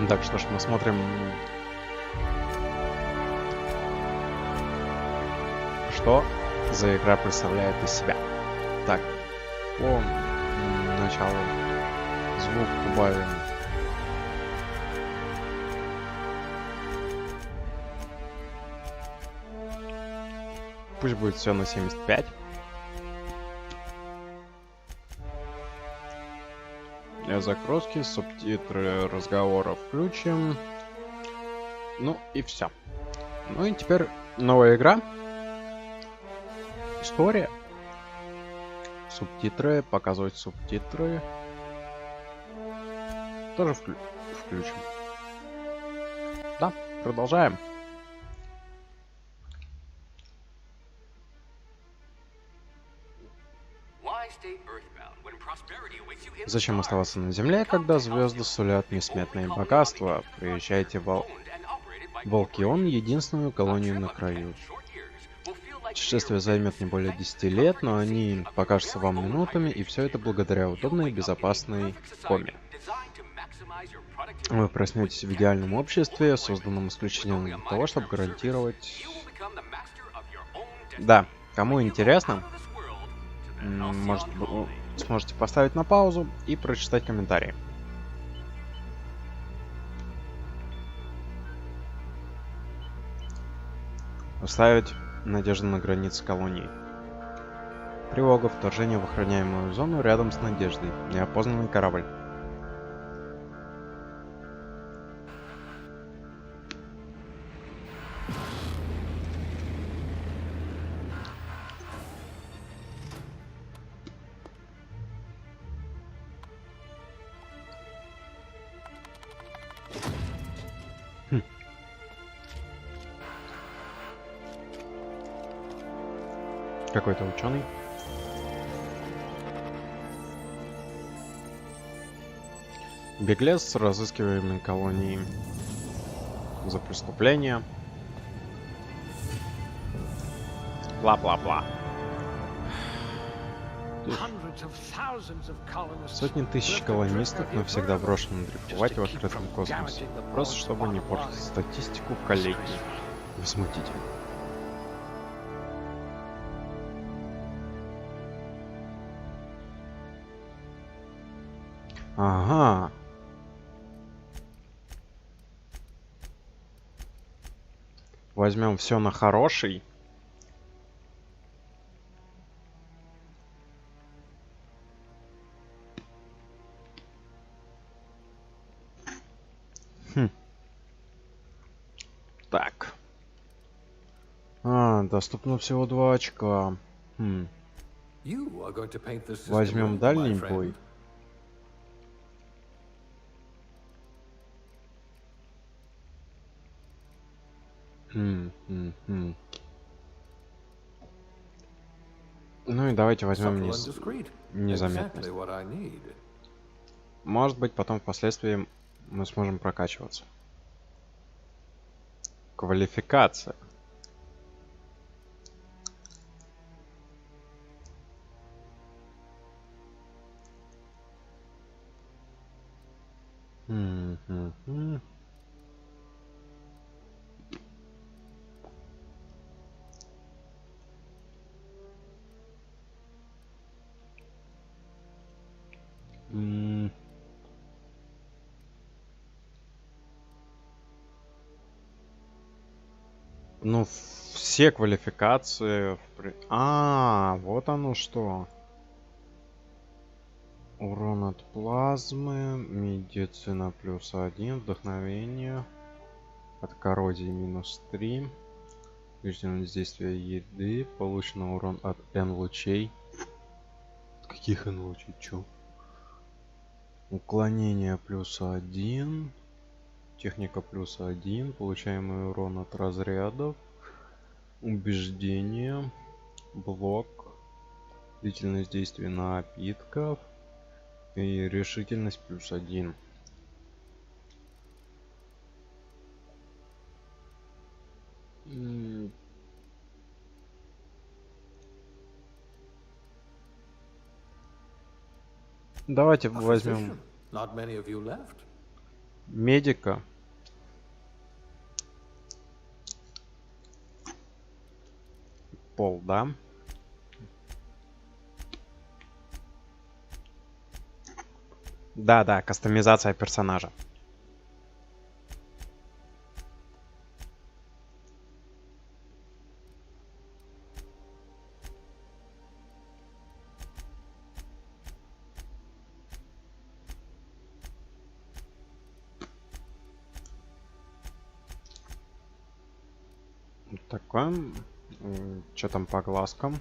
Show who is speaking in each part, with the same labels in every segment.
Speaker 1: Так, что ж, мы смотрим, что за игра представляет из себя. Так, по началу звук убавим. Пусть будет все на 75. Загрузки, субтитры разговора включим. Ну и все. Ну и теперь новая игра. История. Субтитры. Показывать субтитры. Тоже включим. Да, продолжаем. Зачем оставаться на Земле, когда звезды сулят несметные богатства? Приезжайте в Волкион, единственную колонию на краю. Путешествие займет не более 10 лет, но они покажутся вам минутами, и все это благодаря удобной и безопасной коме. Вы проснетесь в идеальном обществе, созданном исключительно для того, чтобы гарантировать... Да, кому интересно, может, сможете поставить на паузу и прочитать комментарии. Оставить надежду на границе колонии. Тревога, вторжение в охраняемую зону рядом с Надеждой. Неопознанный корабль. Какой-то ученый. Беглец с разыскиваемой колонией за преступление. Бла-бла-бла. Сотни тысяч колонистов навсегда брошены дрейфовать в открытом космосе. Просто чтобы не портить статистику в коллегии. Возмутительно. Ага. Возьмем все на хороший. Так. Доступно всего 2 очка. Возьмем дальний бой. Ну и давайте возьмем незаметность. Может быть, потом впоследствии мы сможем прокачиваться. Квалификация. Ну, все квалификации... вот оно что. Урон от плазмы, медицина +1, вдохновение, от коррозии -3, длительность действия еды, получен урон от N лучей. От каких N лучей? Чё? Уклонение +1, техника +1, получаемый урон от разрядов, убеждение, блок, длительность действия напитков и решительность +1. Давайте возьмем. медика. Пол, да? Да, кастомизация персонажа. Такой. Что там по глазкам?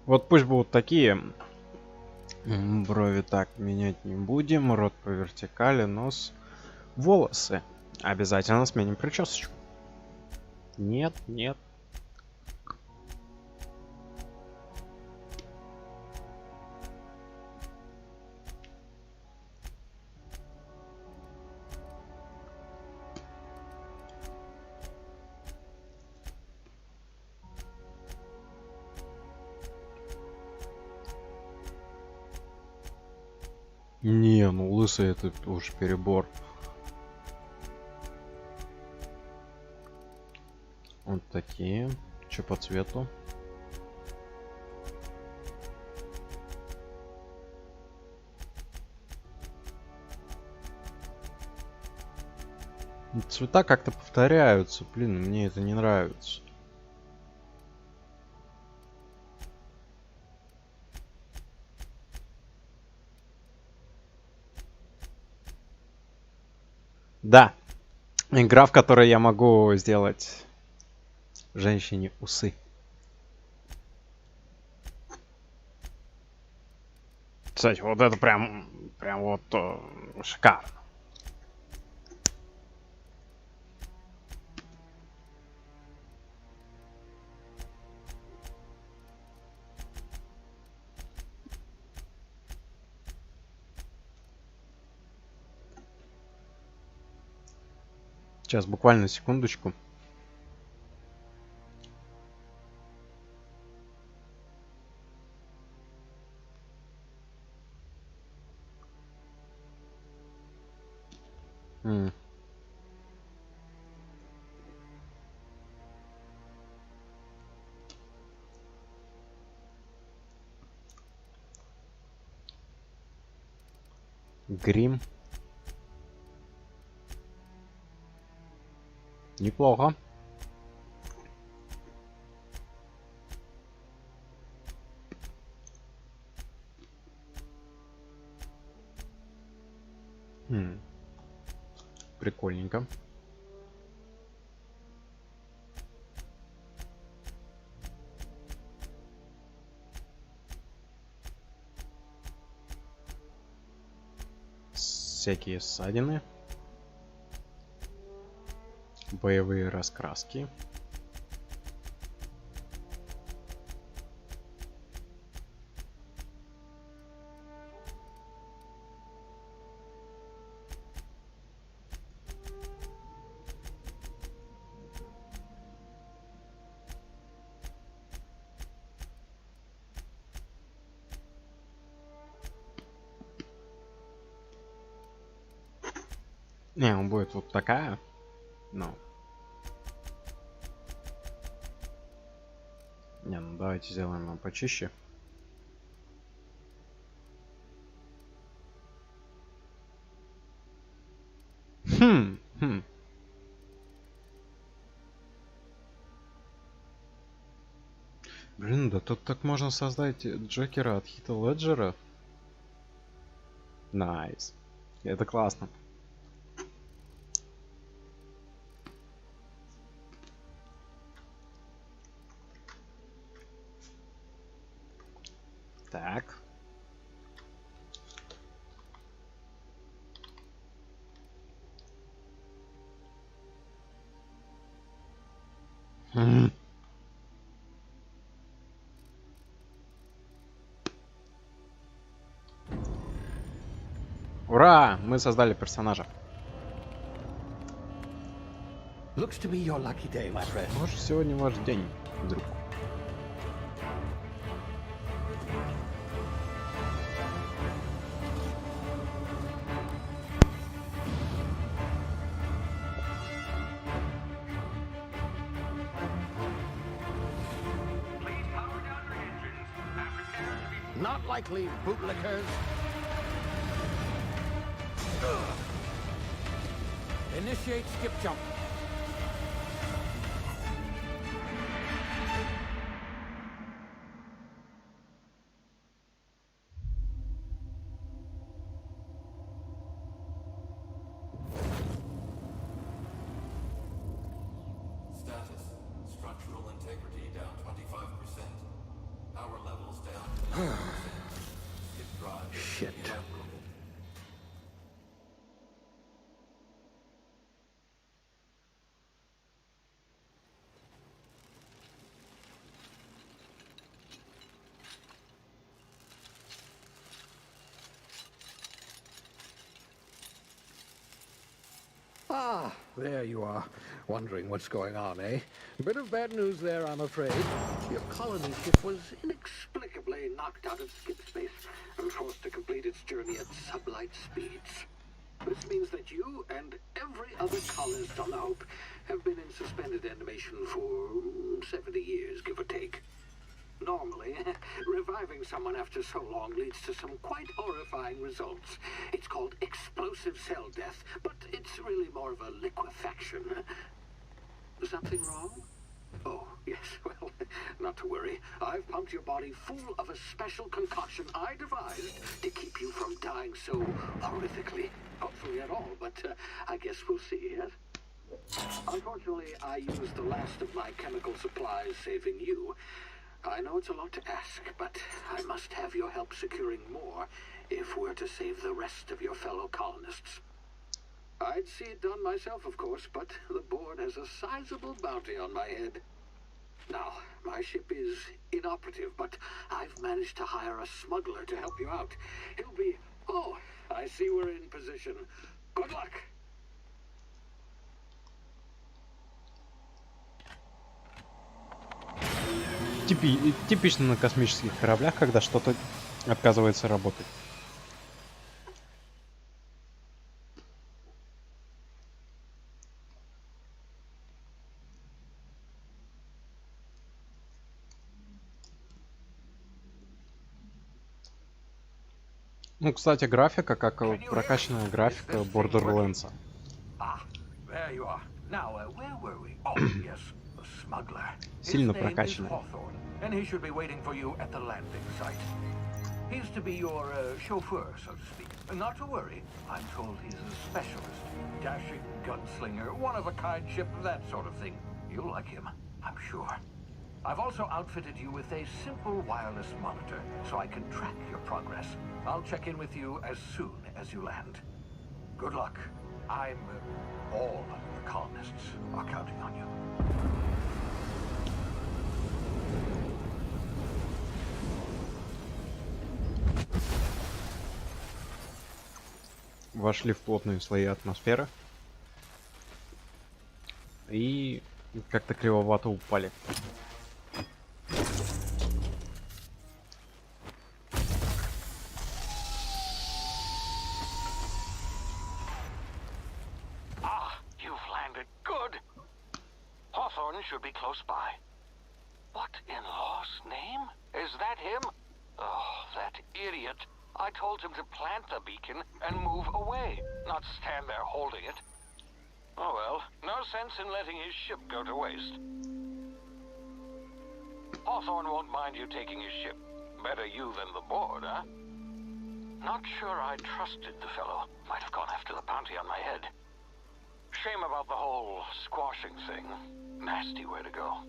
Speaker 1: Вот пусть будут такие. Брови так менять не будем. Рот по вертикали, нос. Волосы. Обязательно сменим причесочку. Нет. Не, ну лысый это уж перебор. Вот такие. Что по цвету? Цвета как-то повторяются. Блин, мне это не нравится. Да. Игра, в которой я могу сделать женщине усы. Кстати, вот это прям вот шикарно. Сейчас, буквально секундочку. Грим. Неплохо. Прикольненько. Всякие ссадины. Боевые раскраски. Не, он будет вот такая. Ну. Не, ну давайте сделаем его почище. Блин, да тут так можно создать Джокера от Хита Леджера. Найс. Это классно. Так. Ура! Мы создали персонажа.
Speaker 2: Looks to be your lucky day, my friend.
Speaker 1: Может, сегодня ваш день, друг.
Speaker 2: Not likely, bootlickers. Initiate skip jump.
Speaker 3: Status. Structural integrity down 25%. Power levels down 10%. Skip drive.
Speaker 2: Shit.
Speaker 3: Inoperable.
Speaker 2: Ah, there you are. Wondering what's going on, eh? Bit of bad news there, I'm afraid. Your colony ship was inexplicably knocked out of skip space and forced to complete its journey at sublight speeds. This means that you and every other colonist on the Hope have been in suspended animation for 70 years, give or take. Normally, reviving someone after so long leads to some quite horrifying results. It's called explosive cell death, but it's really more of a liquefaction. Something wrong? Oh, yes, well, not to worry. I've pumped your body full of a special concoction I devised to keep you from dying so horrifically. Hopefully at all, but I guess we'll see, yes? Unfortunately, I used the last of my chemical supplies saving you. I know it's a lot to ask, but I must have your help securing more if we're to save the rest of your fellow colonists. I'd see it done myself, of course, but the board has a sizable bounty on my head. Now, my ship is inoperative, but I've managed to hire a smuggler to help you out. He'll be... Oh, I see we're in position. Good luck!
Speaker 1: Типично на космических кораблях, когда что-то отказывается работать. Ну, кстати, графика, как прокачанная графика Borderlands.
Speaker 2: There you are. Now, where were we? Oh, yes, the smuggler.
Speaker 1: Сильно
Speaker 2: His name is
Speaker 1: прокачанная.
Speaker 2: Hawthorne, and he should be waiting for you at the landing site. He's to be your chauffeur, so to speak. Not to worry, I'm told he's a specialist. Dashing gunslinger, one-of-a-kind ship, that sort of thing. You'll like him, I'm sure. I've also outfitted you with a simple wireless monitor, so I can track your progress. I'll check in with you as soon as you land. Good luck. All the colonists are counting on you.
Speaker 1: Вошли в плотные слои атмосферы. И как-то кривовато упали.
Speaker 2: Should be close by. What in law's name? Is that him? Oh, that idiot. I told him to plant the beacon and move away, not stand there holding it. Oh well, no sense in letting his ship go to waste. Hawthorne won't mind you taking his ship. Better you than the board, huh? Not sure I trusted the fellow. Might have gone after the bounty on my head. Shame about the whole squashing thing. Nasty way to go.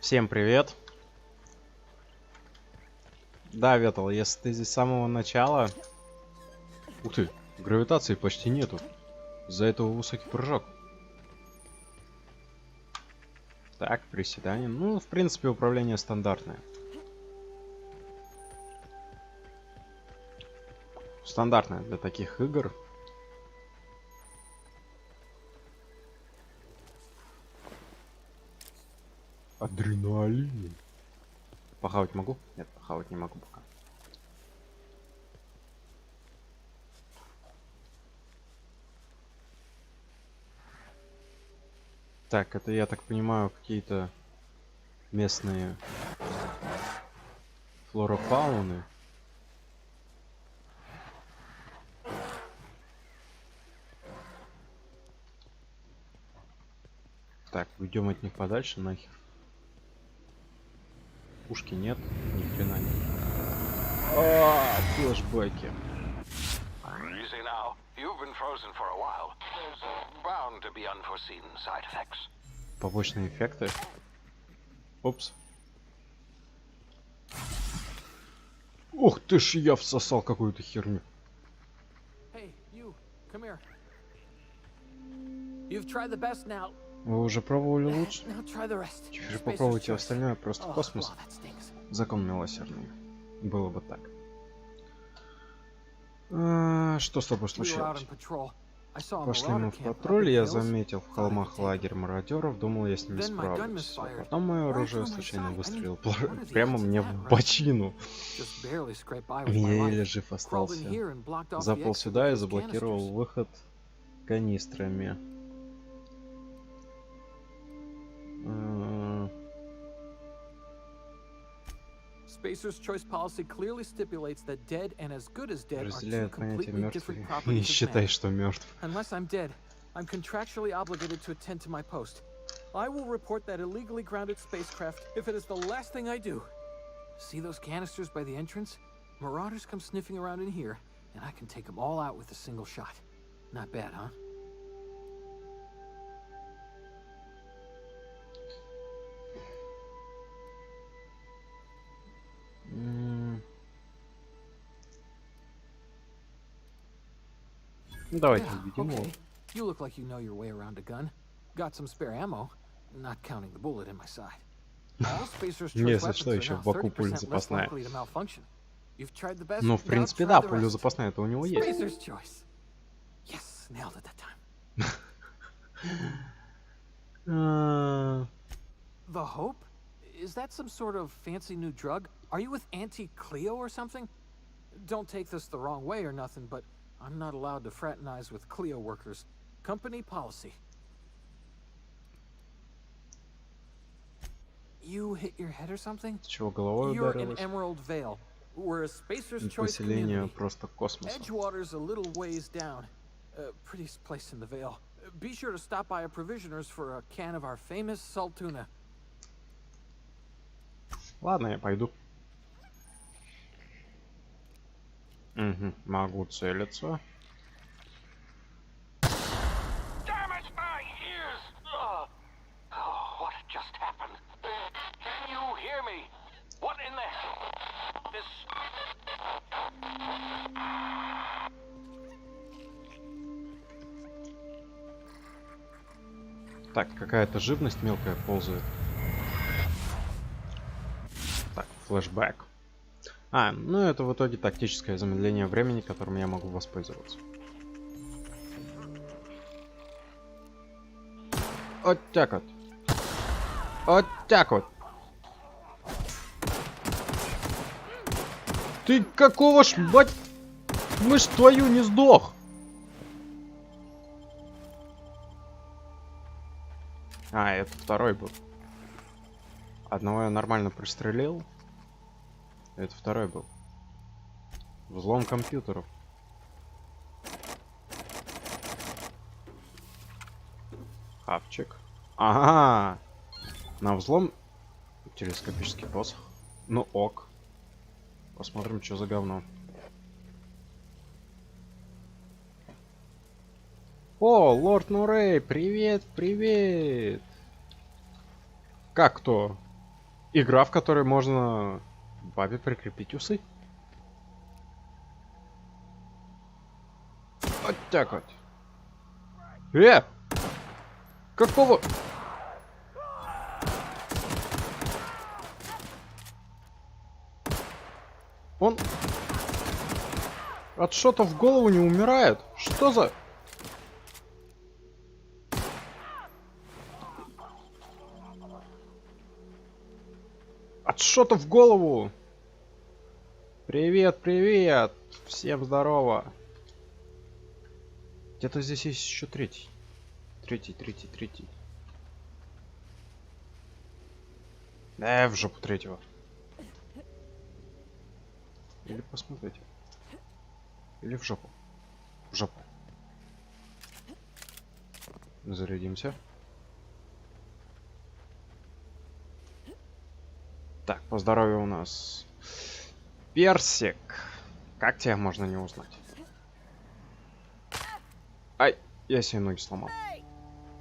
Speaker 1: Всем привет. Да, Ветл, если ты здесь с самого начала... Ух ты, гравитации почти нету. Из-за этого высокий прыжок. Так, приседание. Ну, в принципе, управление стандартное. Стандартное для таких игр. Адреналин. Похавать могу? Нет, похавать не могу пока. Так, это, я так понимаю, какие-то местные флора-фауны. Так, уйдем от них подальше нахер. Пушки нет, ни хрена нет. Флешбеки.
Speaker 4: You see now, you've been frozen for a while. There's bound to be unforeseen side effects.
Speaker 1: Побочные эффекты. Опс. Ух ты ж, я всосал какую-то херню.
Speaker 2: Hey, you, come here. You've tried the best now.
Speaker 1: Вы уже пробовали лучше?
Speaker 2: Now try the rest.
Speaker 1: Теперь
Speaker 2: Spacer's
Speaker 1: попробуйте
Speaker 2: choice.
Speaker 1: остальное, просто
Speaker 2: Oh,
Speaker 1: космос.
Speaker 2: well, that stinks.
Speaker 1: Закон милосердный. Было бы так. Что с тобой
Speaker 2: We were out
Speaker 1: случилось?
Speaker 2: on patrol. I saw a
Speaker 1: Пошли
Speaker 2: marauder
Speaker 1: мы в
Speaker 2: camp up in
Speaker 1: патруль,
Speaker 2: the
Speaker 1: я
Speaker 2: hills.
Speaker 1: заметил в холмах лагерь мародеров, думал, я с ними
Speaker 2: Then my gun
Speaker 1: справлюсь. А
Speaker 2: misfired.
Speaker 1: потом мое
Speaker 2: Right
Speaker 1: оружие
Speaker 2: through my
Speaker 1: случайно
Speaker 2: side. I mean,
Speaker 1: выстрелило
Speaker 2: what are the
Speaker 1: прямо
Speaker 2: odds of
Speaker 1: мне
Speaker 2: that,
Speaker 1: в
Speaker 2: right?
Speaker 1: бочину.
Speaker 2: Just barely scraped by with
Speaker 1: И
Speaker 2: my
Speaker 1: я
Speaker 2: life.
Speaker 1: еле жив
Speaker 2: Crawled in
Speaker 1: остался.
Speaker 2: here and blocked off the
Speaker 1: Запал
Speaker 2: exit
Speaker 1: сюда и
Speaker 2: with those
Speaker 1: заблокировал
Speaker 2: canisters.
Speaker 1: выход канистрами.
Speaker 2: Spacer's choice policy clearly stipulates that dead and as good as dead are two
Speaker 1: Разделяет понятие
Speaker 2: completely
Speaker 1: мертвый
Speaker 2: different
Speaker 1: и
Speaker 2: properties of
Speaker 1: считай,
Speaker 2: man.
Speaker 1: что мертв.
Speaker 2: Unless I'm dead, I'm contractually obligated to attend to my post. I will report that illegally grounded spacecraft if it is the last thing I do. See those canisters by the entrance? Marauders come sniffing around in here, and I can take them all out with a single shot. Not bad, huh?
Speaker 1: Ну, давайте
Speaker 2: Yeah,
Speaker 1: убедим его.
Speaker 2: okay. You look like you know your way around a gun. Got some spare ammo, not counting the bullet in my side. All Spacer's choice
Speaker 1: Если
Speaker 2: weapons
Speaker 1: что,
Speaker 2: are
Speaker 1: еще
Speaker 2: now
Speaker 1: в боку
Speaker 2: 30%
Speaker 1: пуля
Speaker 2: less
Speaker 1: запасная.
Speaker 2: likely to malfunction. You've tried the best.
Speaker 1: Ну, в
Speaker 2: now
Speaker 1: принципе,
Speaker 2: try
Speaker 1: да,
Speaker 2: the
Speaker 1: пуля
Speaker 2: rest.
Speaker 1: запасная, это у него есть.
Speaker 2: Spacer's choice. Yes, nailed it that time. The Hope? Is that some sort of fancy new drug? Are you with Auntie Cleo or something? Don't take this the wrong way or nothing, but I'm not allowed to fraternize with Cleo workers. Company policy. You hit your head or something?
Speaker 1: С чего головой
Speaker 2: You're in
Speaker 1: ударилась?
Speaker 2: Emerald Vale. We're a Spacer's
Speaker 1: И
Speaker 2: Choice
Speaker 1: поселение
Speaker 2: community.
Speaker 1: просто космоса.
Speaker 2: Edgewater's a little ways down. Prettiest place in the Vale. Be sure to stop by a provisioner's for a can of our famous salt tuna.
Speaker 1: Ладно, я пойду. Угу, могу целиться.
Speaker 4: Damn it, my ears! Oh, what just happened? Can you hear me? What in the hell? This...
Speaker 1: Так, какая-то живность мелкая ползает. Так, флешбэк. Ну это в итоге тактическое замедление времени, которым я могу воспользоваться. Вот так вот. Вот так вот. Ты какого ж, бать... Мышь твою не сдох! Это второй был. Одного я нормально пристрелил. Это второй был. Взлом компьютеров. Хавчик. Ага. На взлом телескопический посох. Ну ок. Посмотрим, что за говно. О, лорд Нурей, привет, привет. Как то? Игра, в которой можно Бабе прикрепить усы. Вот так вот. Какого? Он от шота в голову не умирает. Что за... От шота в голову. Привет, привет. Всем здорово. Где-то здесь есть еще третий. Третий. В жопу третьего. Или посмотрите. Или в жопу. В жопу. Зарядимся. Так, по здоровью у нас персик. Как тебя можно не узнать? Ай, я себе ноги сломал.
Speaker 5: Hey!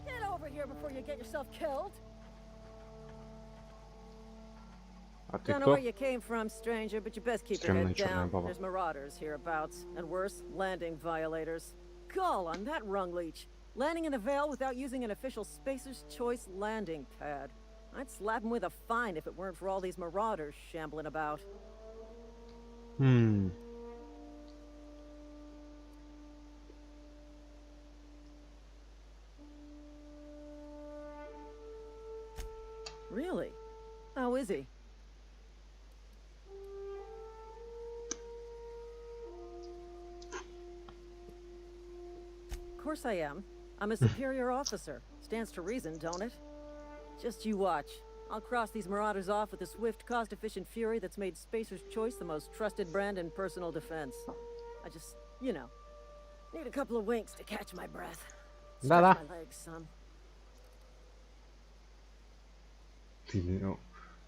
Speaker 5: Get over here before you get yourself killed.
Speaker 1: А ты
Speaker 5: Don't know
Speaker 1: кто?
Speaker 5: where you came from, stranger, but you best keep your
Speaker 1: Стремная
Speaker 5: head
Speaker 1: черная
Speaker 5: down.
Speaker 1: баба.
Speaker 5: There's marauders hereabouts, and worse, landing violators. Gall on that rung leech. Landing in the Vale without using an official Spacer's Choice landing pad. I'd slap him with a fine if it weren't for all these marauders shambling about. Really? How is he? Of course I am. I'm a superior officer. Stands to reason, don't it? Just you watch. I'll cross these marauders off with a swift, cost-efficient fury that's made Spacer's Choice the most trusted brand in personal defense. I just, you know, need a couple of winks to catch my breath.
Speaker 1: Да-да.
Speaker 5: Stretch my legs, son.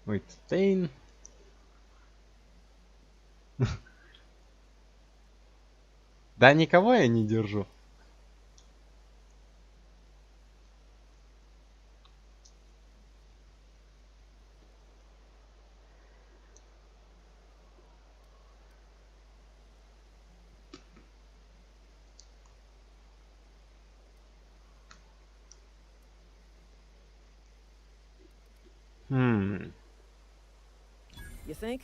Speaker 1: Ой, Стейн. Да никого я не держу.
Speaker 5: You think?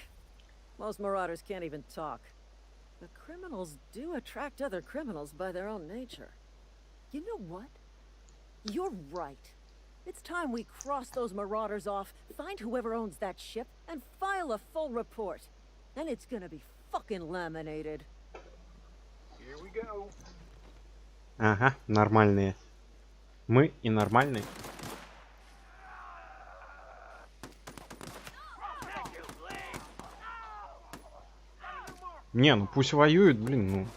Speaker 5: Most marauders can't even talk. But criminals do attract other criminals by their own nature. You know what? You're right. It's time we cross those marauders off, find whoever owns that ship, and file a full report. Then it's gonna be fucking laminated.
Speaker 2: Here we go.
Speaker 1: Ага, нормальные. Мы и нормальные. Не, ну пусть воюют, блин, ну.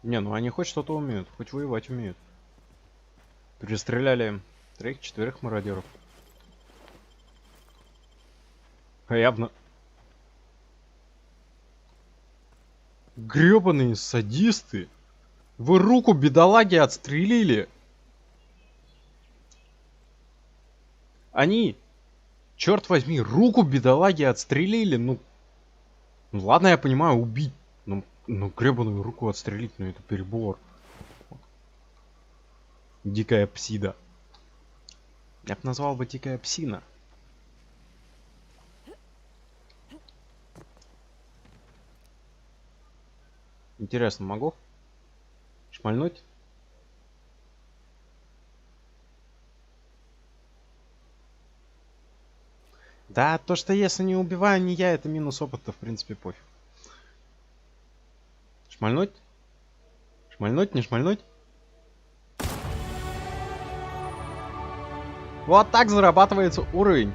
Speaker 1: Не, ну они хоть что-то умеют, хоть воевать умеют. Перестреляли 3-4 мародеров. А явно... Грёбаные садисты! Вы руку бедолаги отстрелили! Они, черт возьми, руку бедолаги отстрелили! Ну ладно, я понимаю, убить. Ну гребаную руку отстрелить, ну это перебор. Дикая псида. Я бы назвал бы дикая псина. Интересно, могу шмальнуть? Да, то, что если не убиваю не я, это минус опыта, в принципе, пофиг. Шмальнуть? Шмальнуть, не шмальнуть? Вот так зарабатывается уровень.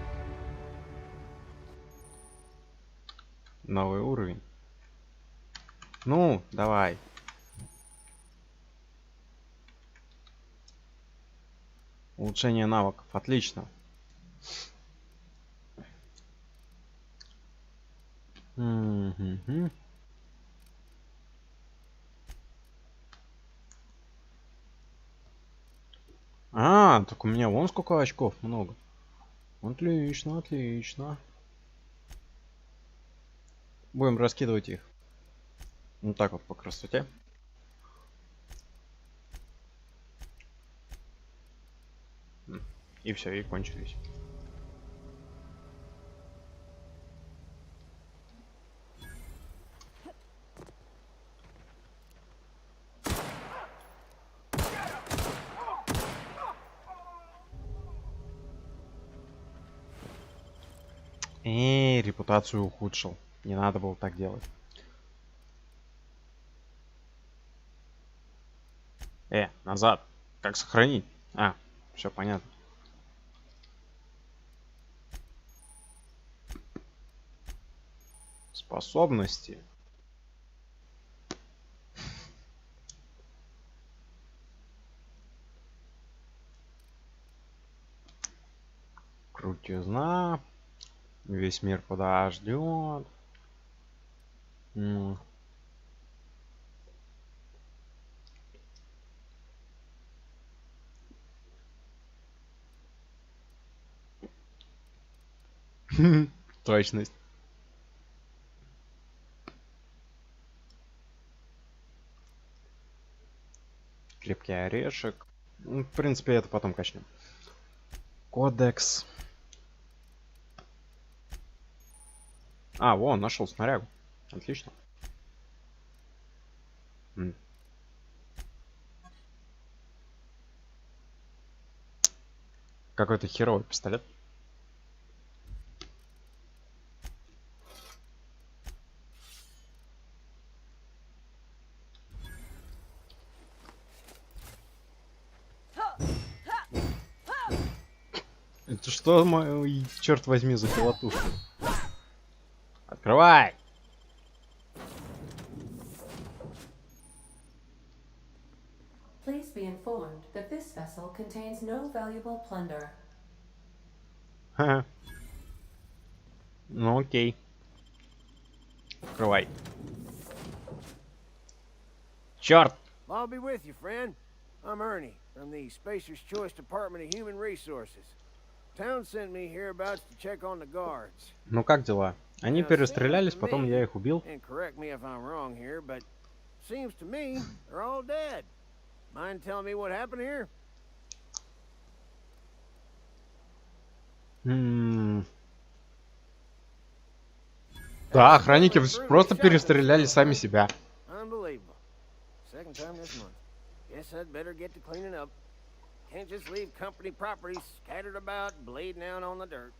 Speaker 1: Новый уровень. Ну, давай. Улучшение навыков. Отлично. А, так у меня вон сколько очков, много. Отлично, отлично. Будем раскидывать их. Вот так вот по красоте. И все, и кончились. Репутацию ухудшил. Не надо было так делать. Назад. Как сохранить? А, все понятно. Способности. Крутизна. Весь мир подождет. Точность. Крепкий орешек. В принципе, это потом качнем. Кодекс. А, вон, нашел снарягу. Отлично. Какой-то херовый пистолет. Это что, мой, черт возьми, за филатушка? Открывай!
Speaker 6: Please be informed that this vessel contains no valuable plunder.
Speaker 1: Ха-ха. Ну окей. Открывай. Черт!
Speaker 7: I'll be with you, friend. I'm Ernie from the Spacer's Choice Department of Human Resources. Town sent me hereabouts to check on the guards.
Speaker 1: Ну как дела? Они
Speaker 7: Now,
Speaker 1: перестрелялись,
Speaker 7: seems to
Speaker 1: потом
Speaker 7: me,
Speaker 1: я их убил.
Speaker 7: and correct me if I'm wrong here, but seems to me they're all dead. Mind telling me what happened here?
Speaker 1: Да, охранники просто перестреляли сами себя.
Speaker 7: Unbelievable. Second time this month. Guess I'd better get to cleaning up. Can't just leave company property scattered about, bleeding out on the dirt.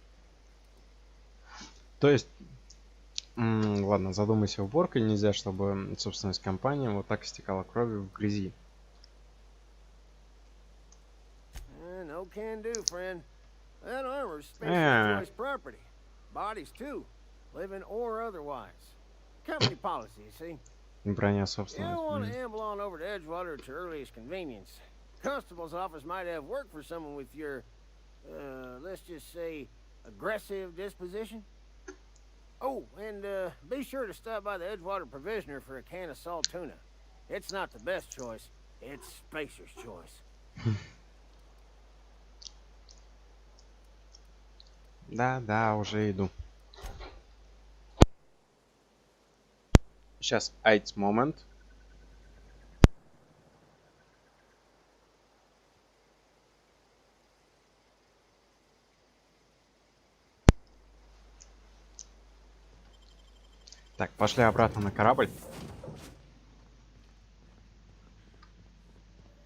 Speaker 1: То есть, ладно, задумайся уборкой. Нельзя, чтобы собственность компании вот так истекала кровью в грязи.
Speaker 7: No can do, friend. That armor's Spacer's Choice property. Bodies too, living or otherwise. Company policy, you see.
Speaker 1: Броня
Speaker 7: You
Speaker 1: собственность.
Speaker 7: don't want to amble on over to Edgewater at your earliest convenience. Constable's office might have work for someone with your, let's just say, aggressive disposition. Oh, and be sure to stop by the Edgewater Provisioner for a can of salt tuna. It's not the best choice. It's Spacer's Choice.
Speaker 1: Да, уже иду. Сейчас, айц момент. Так, пошли обратно на корабль.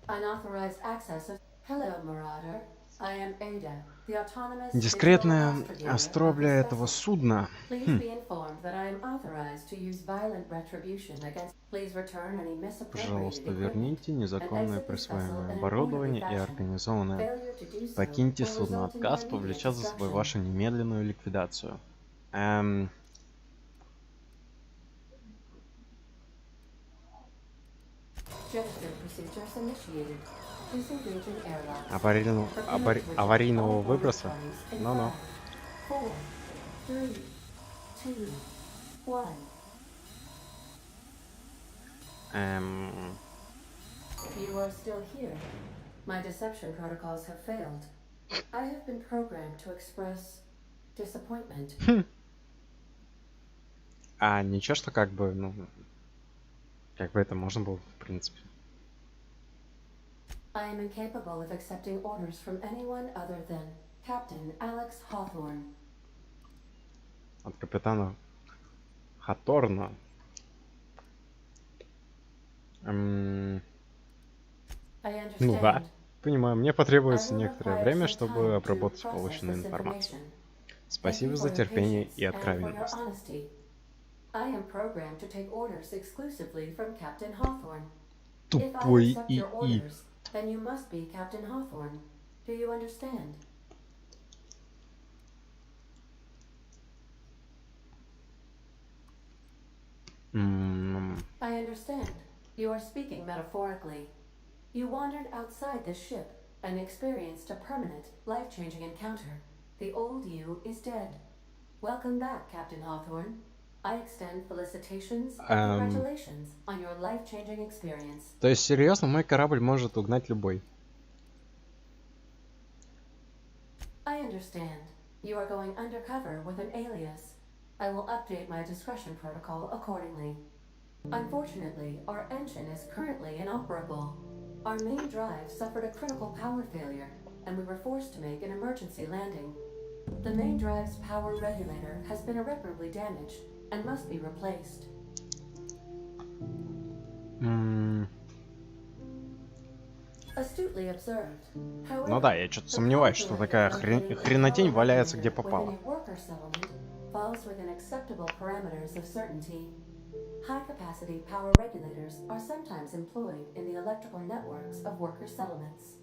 Speaker 6: Unauthorized access of... Hello, Marauder. I am Ada, the autonomous...
Speaker 1: Дискретное остробле этого судна.
Speaker 6: Please be informed that I am authorized to use violent retribution against... Please return any misappropriated
Speaker 1: Пожалуйста,
Speaker 6: equipment
Speaker 1: верните
Speaker 6: and
Speaker 1: незаконное
Speaker 6: exit this vessel
Speaker 1: присвоенное
Speaker 6: in an
Speaker 1: оборудование
Speaker 6: orderly
Speaker 1: и
Speaker 6: fashion.
Speaker 1: организованное.
Speaker 6: Failure to do so
Speaker 1: Покиньте
Speaker 6: will
Speaker 1: судно.
Speaker 6: result in
Speaker 1: Отказ
Speaker 6: your
Speaker 1: повлечет за собой
Speaker 6: immediate
Speaker 1: вашу немедленную ликвидацию.
Speaker 6: Gesture procedures initiated. Disengaging airlock.
Speaker 1: Аварийного выброса? Ну-ну.
Speaker 6: 4, 3, 2, 1. You are still here. My deception protocols have failed. I have been programmed to express disappointment.
Speaker 1: А ничего, что как бы, ну, как бы это можно было, в принципе.
Speaker 6: I am incapable of accepting orders from anyone other than Captain Alex Hawthorne.
Speaker 1: От капитана Хаторна.
Speaker 6: I
Speaker 1: Ну да,
Speaker 6: understand.
Speaker 1: понимаю, мне
Speaker 6: I
Speaker 1: потребуется
Speaker 6: will
Speaker 1: некоторое
Speaker 6: require
Speaker 1: время,
Speaker 6: some
Speaker 1: чтобы
Speaker 6: time to
Speaker 1: обработать
Speaker 6: process
Speaker 1: полученную
Speaker 6: this
Speaker 1: информацию.
Speaker 6: information. Thank
Speaker 1: Спасибо
Speaker 6: you
Speaker 1: за
Speaker 6: for your
Speaker 1: терпение
Speaker 6: patience
Speaker 1: и
Speaker 6: and for your
Speaker 1: откровенность.
Speaker 6: honesty. I am programmed to take orders exclusively from Captain Hawthorne. If I
Speaker 1: Тупой
Speaker 6: accept your
Speaker 1: ИИ.
Speaker 6: orders, then you must be Captain Hawthorne. Do you understand? I understand. You are speaking metaphorically. You wandered outside this ship and experienced a permanent, life-changing encounter. The old you is dead. Welcome back, Captain Hawthorne. I extend felicitations and congratulations on your life-changing experience.
Speaker 1: То есть, серьезно, мой корабль может угнать любой.
Speaker 6: I understand. You are going undercover with an alias. I will update my discretion protocol accordingly. Unfortunately, our engine is currently inoperable. Our main drive suffered a critical power failure, and we were forced to make an emergency landing. The main drive's power regulator has been irreparably damaged and must be replaced. Astutely observed.
Speaker 1: Ну да, я что-то сомневаюсь, что такая хренотень валяется где попало.
Speaker 6: Within a worker settlement falls within acceptable parameters of certainty. High-capacity power regulators are sometimes employed in the electrical networks of worker settlements.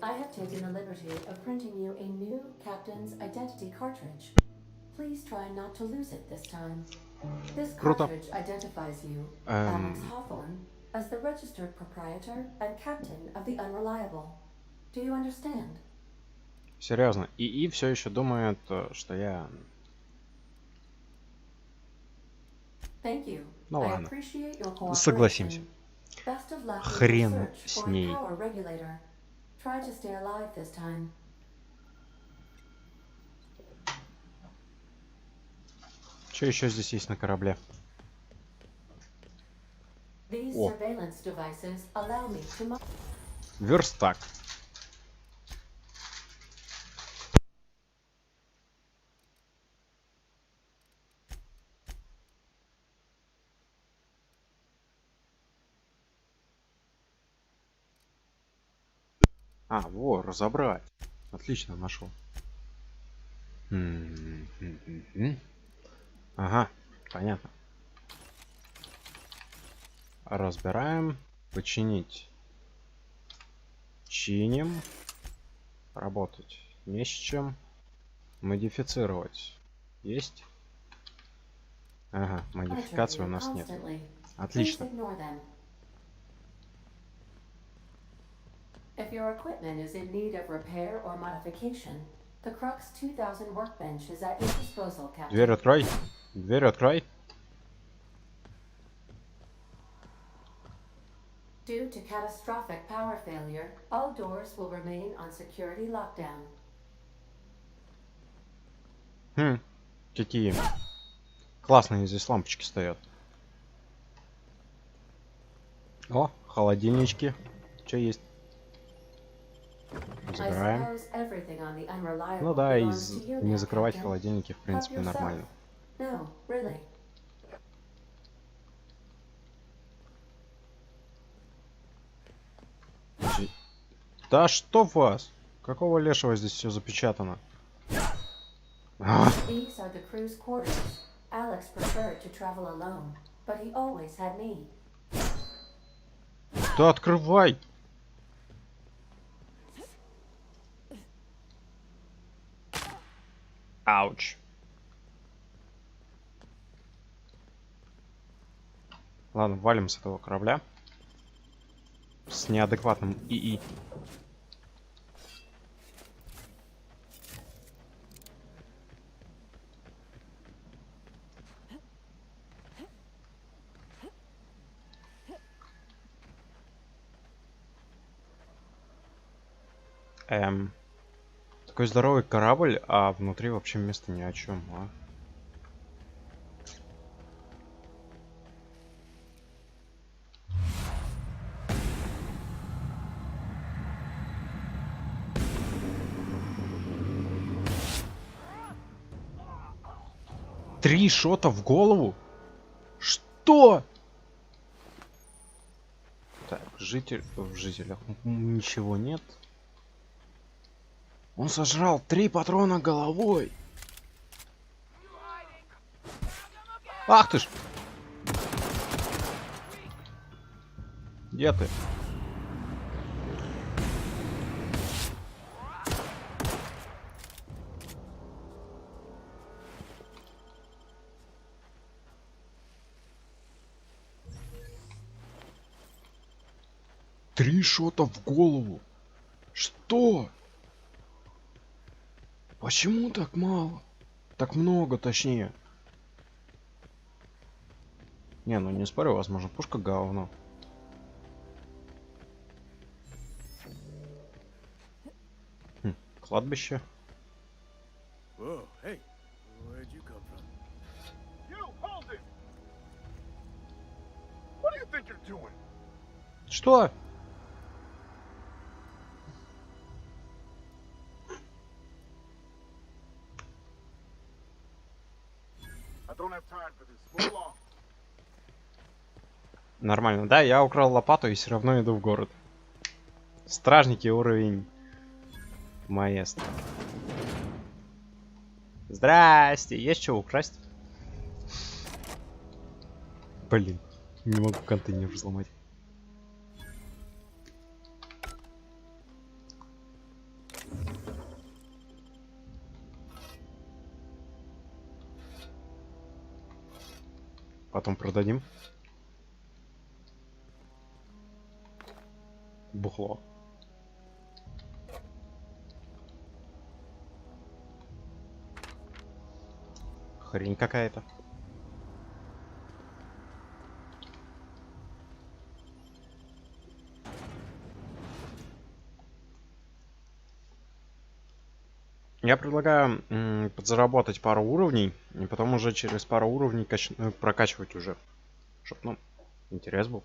Speaker 6: I have taken the liberty of printing you a new captain's identity cartridge. Please try not to lose it this time. This cartridge identifies you, Alex Hawthorne, as the registered proprietor and captain of the Unreliable. Do you understand?
Speaker 1: Серьезно, ИИ все еще думает, что я...
Speaker 6: Thank you.
Speaker 1: Ну
Speaker 6: I
Speaker 1: ладно.
Speaker 6: appreciate your cooperation.
Speaker 1: Согласимся.
Speaker 6: Best of luck with your
Speaker 1: Хрен
Speaker 6: search
Speaker 1: с
Speaker 6: for a
Speaker 1: ней.
Speaker 6: power regulator. Try to stay alive this time.
Speaker 1: Что еще здесь есть на корабле?
Speaker 6: These
Speaker 1: О.
Speaker 6: surveillance devices allow me to
Speaker 1: Верстак. А, во, разобрать. Отлично, нашел. Ага, понятно. Разбираем. Починить. Чиним. Работать не с чем. Модифицировать. Есть? Ага, модификации у нас нет. Отлично.
Speaker 6: If your equipment is in need of repair or modification, the Crux 2000 workbench is at your disposal, Captain.
Speaker 1: Дверь открой. Дверь открой.
Speaker 6: Due to catastrophic power failure, all doors will remain on security lockdown.
Speaker 1: Какие классные здесь лампочки стоят. О, холодильнички. Что есть? Забираем. Ну да, и не закрывать холодильники, в принципе, нормально.
Speaker 6: No, really.
Speaker 1: Да что вас? Какого лешего здесь все запечатано?
Speaker 6: These are the crew's quarters. Alex preferred to travel alone, but he always had me.
Speaker 1: Да открывай! Ауч. Ладно, валим с этого корабля. С неадекватным ИИ. Такой здоровый корабль, а внутри вообще места ни о чем, а. Три шота в голову? Что? Так, в жителях ничего нет. Он сожрал 3 патрона головой. Ах ты ж! Где ты? Три шота в голову. Что? Почему так мало? Так много, точнее. Не, ну не спорю, возможно, пушка говно. Кладбище.
Speaker 7: Whoa, hey, where'd you come from?
Speaker 4: You, hold it! What do you think you're doing?
Speaker 1: Что?
Speaker 4: I don't have time for this. Move along.
Speaker 1: Нормально, да? Я украл лопату и все равно иду в город. Стражники уровень маэстро. Здрасте, есть что украсть? Блин, не могу контейнер взломать. Потом продадим. Бухло. Хрень какая-то. Я предлагаю подзаработать пару уровней, и потом уже через пару уровней прокачивать уже. Чтоб, ну, интерес был.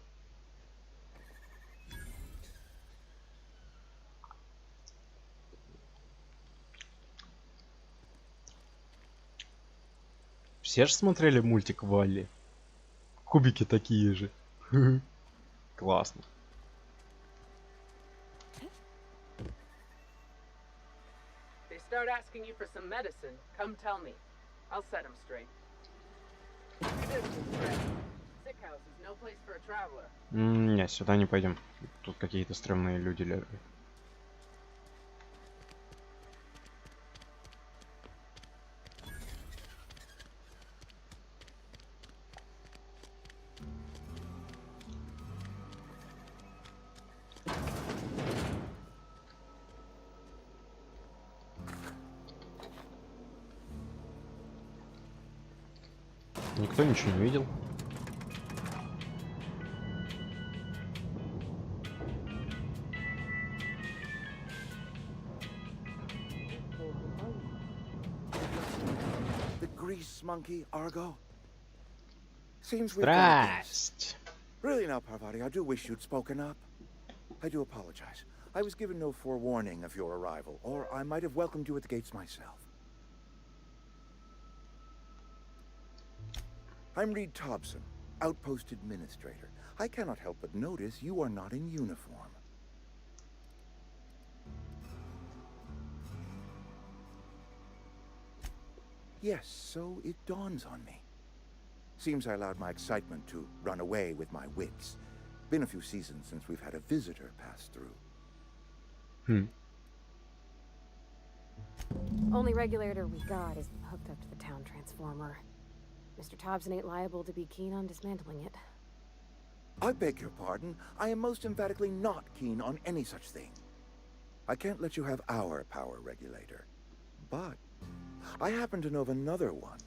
Speaker 1: Все же смотрели мультик Валли. Кубики такие же. Классно.
Speaker 8: They start asking you for some medicine, come tell me. I'll set them straight. This is Fred. Sick house is no place for a traveler.
Speaker 1: Не, сюда не пойдем. Тут какие-то стрёмные люди лежат. Никто ничего не видел.
Speaker 9: The grease monkey, Argo? Seems we've got this.
Speaker 1: Здрасте.
Speaker 9: Really now, Parvati, I do wish you'd spoken up. I do apologize. I was given no forewarning of your arrival, or I might have welcomed you at the gates myself. I'm Reed Thompson, Outpost Administrator. I cannot help but notice you are not in uniform. Yes, so it dawns on me. Seems I allowed my excitement to run away with my wits. Been a few seasons since we've had a visitor pass through.
Speaker 10: Only regulator we got is hooked up to the town transformer. Mr. Thompson ain't liable to be keen on dismantling it.
Speaker 9: I beg your pardon. I am most emphatically not keen on any such thing. I can't let you have our power regulator. But I happen to know of another one.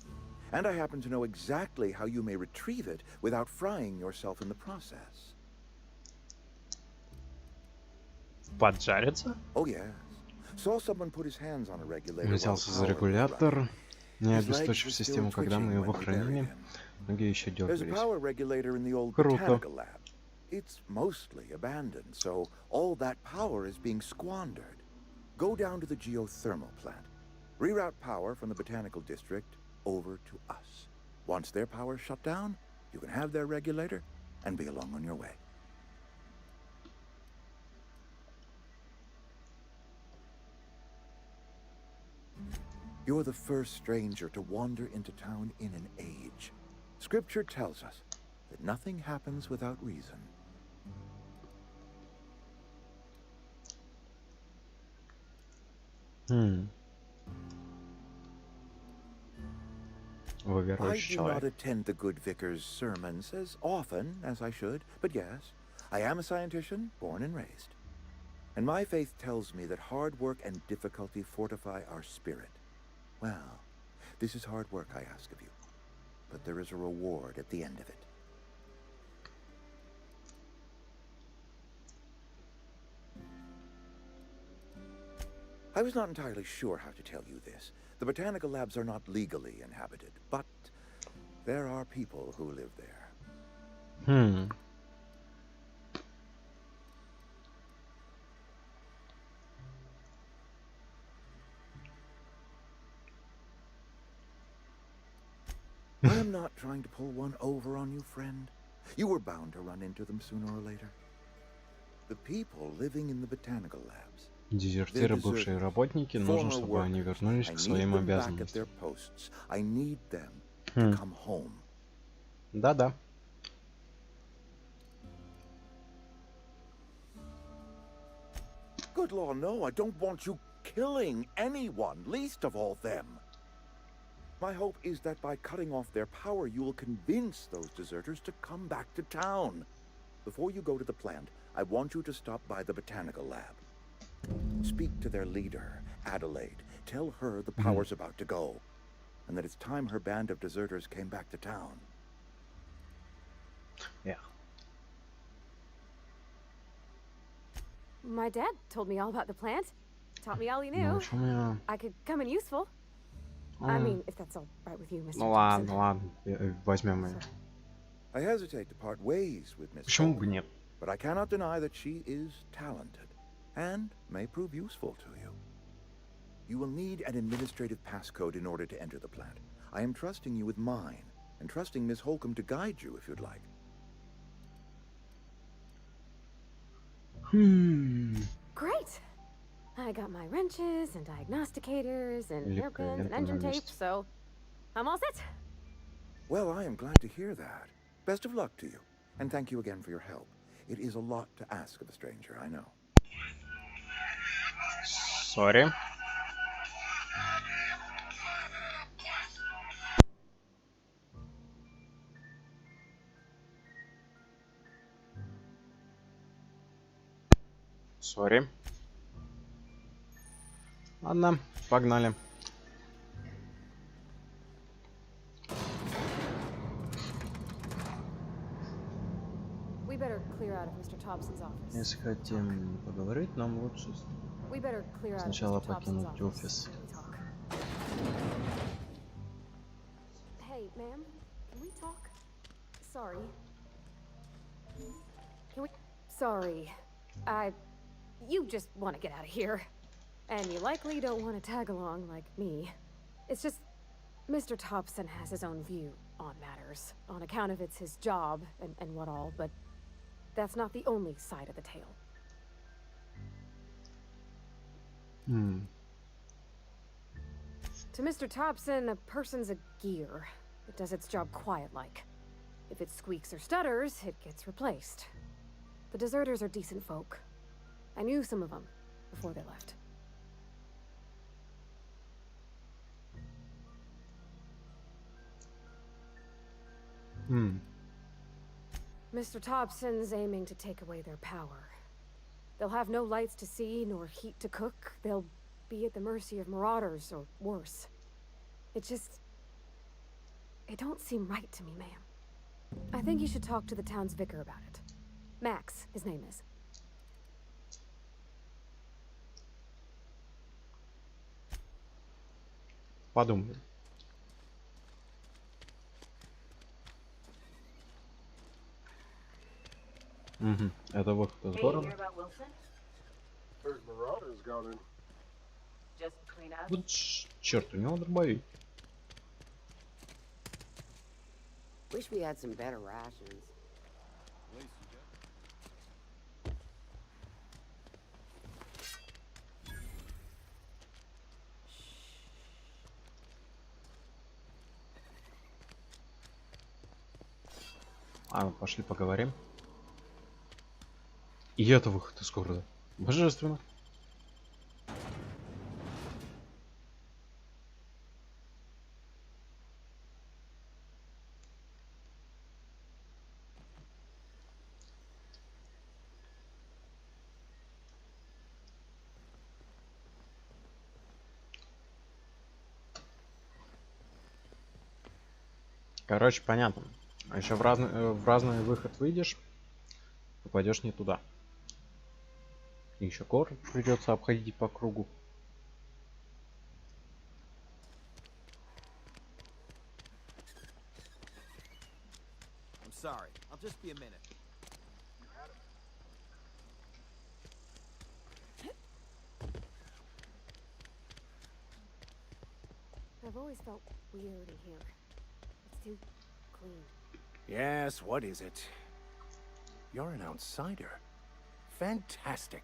Speaker 9: And I happen to know exactly how you may retrieve it without frying yourself in the process.
Speaker 1: Поджариться?
Speaker 9: Oh yes. Saw someone put his hands on a regulator while
Speaker 1: Взялся
Speaker 9: the
Speaker 1: за
Speaker 9: power was
Speaker 1: регулятор,
Speaker 9: running.
Speaker 1: не
Speaker 9: His legs
Speaker 1: обесточив
Speaker 9: were still
Speaker 1: систему, когда мы
Speaker 9: twitching
Speaker 1: его
Speaker 9: when we buried
Speaker 1: хранили.
Speaker 9: him.
Speaker 1: Ноги еще
Speaker 9: There's a
Speaker 1: дергались.
Speaker 9: power regulator in the old
Speaker 1: Круто.
Speaker 9: botanical lab. It's mostly abandoned, so all that power is being squandered. Go down to the geothermal plant. Reroute power from the botanical district over to us. Once their power's shut down, you can have their regulator and be along on your way. You're the first stranger to wander into town in an age. Scripture tells us that nothing happens without reason.
Speaker 1: Вы
Speaker 9: I
Speaker 1: верующий
Speaker 9: do not
Speaker 1: человек.
Speaker 9: attend the good vicar's sermons as often as I should, but yes, I am a scientician, born and raised. And my faith tells me that hard work and difficulty fortify our spirit. Well, this is hard work I ask of you, but there is a reward at the end of it. I was not entirely sure how to tell you this. The botanical labs are not legally inhabited, but there are people who live there. I am not trying to pull one over on you, friend. You were bound to run into them sooner or later. The people living in the botanical labs.
Speaker 1: Дезертиры, бывшие работники, нужно, чтобы они вернулись к своим обязанностям.
Speaker 9: I need them to come home.
Speaker 1: Да-да.
Speaker 9: Good law, no, I don't want you killing anyone, least of all them. My hope is that by cutting off their power, you will convince those deserters to come back to town. Before you go to the plant, I want you to stop by the botanical lab. Speak to their leader, Adelaide. Tell her the power's about to go, and that it's time her band of deserters came back to town.
Speaker 1: Yeah.
Speaker 10: My dad told me all about the plant. Taught me all he knew.
Speaker 1: Ну, в общем, я...
Speaker 10: I could come in useful. I mean, if that's all right with you, Mr.
Speaker 1: Ну
Speaker 10: Thompson.
Speaker 1: ладно, ладно. Возьмем ее.
Speaker 9: I hesitate to part ways with Miss
Speaker 1: Почему бы
Speaker 9: Holcomb,
Speaker 1: нет?
Speaker 9: but I cannot deny that she is talented and may prove useful to you. You will need an administrative passcode in order to enter the plant. I am trusting you with mine, and trusting Miss Holcomb to guide you if you'd like.
Speaker 10: Great! I got my wrenches and diagnosticators and hairpins and engine tape, so I'm all set.
Speaker 9: Well, I am glad to hear that. Best of luck to you, and thank you again for your help. It is a lot to ask of a stranger, I know.
Speaker 1: Sorry. Сори. Ладно, погнали.
Speaker 10: We better clear out of Mr. Thompson's office.
Speaker 1: Если хотим поговорить, нам лучше
Speaker 10: We better clear out of
Speaker 1: сначала
Speaker 10: Mr. Thompson's
Speaker 1: покинуть
Speaker 10: office.
Speaker 1: офис.
Speaker 10: Can we talk? Hey, ma'am, can we talk? Sorry. Can we? Sorry. You just want to get out of here. And you likely don't want to tag along like me. It's just, Mr. Thompson has his own view on matters, on account of it's his job and what all, but that's not the only side of the tale. To Mr. Thompson, a person's a gear. It does its job quiet-like. If it squeaks or stutters, it gets replaced. The deserters are decent folk. I knew some of them before they left. Mr. Thompson's aiming to take away their power. They'll have no lights to see, nor heat to cook. They'll be at the mercy of marauders, or worse. It don't seem right to me, ma'am. I think you should talk to the town's vicar about it. Max, his name is.
Speaker 1: Подумай. Угу. Это выход из города.
Speaker 11: There's marauders gone in.
Speaker 1: Вот черт, у него дробовик.
Speaker 12: Wish we had some better rations.
Speaker 1: А, пошли поговорим. И это выход из города. Божественно. Короче, понятно. А еще в разный выход выйдешь, попадешь не туда. И еще город придется обходить по кругу.
Speaker 13: I'm sorry. I'll just be a minute.
Speaker 10: I've always felt weird in here. It's too clean.
Speaker 2: Yes, what is it? You're an outsider. Fantastic.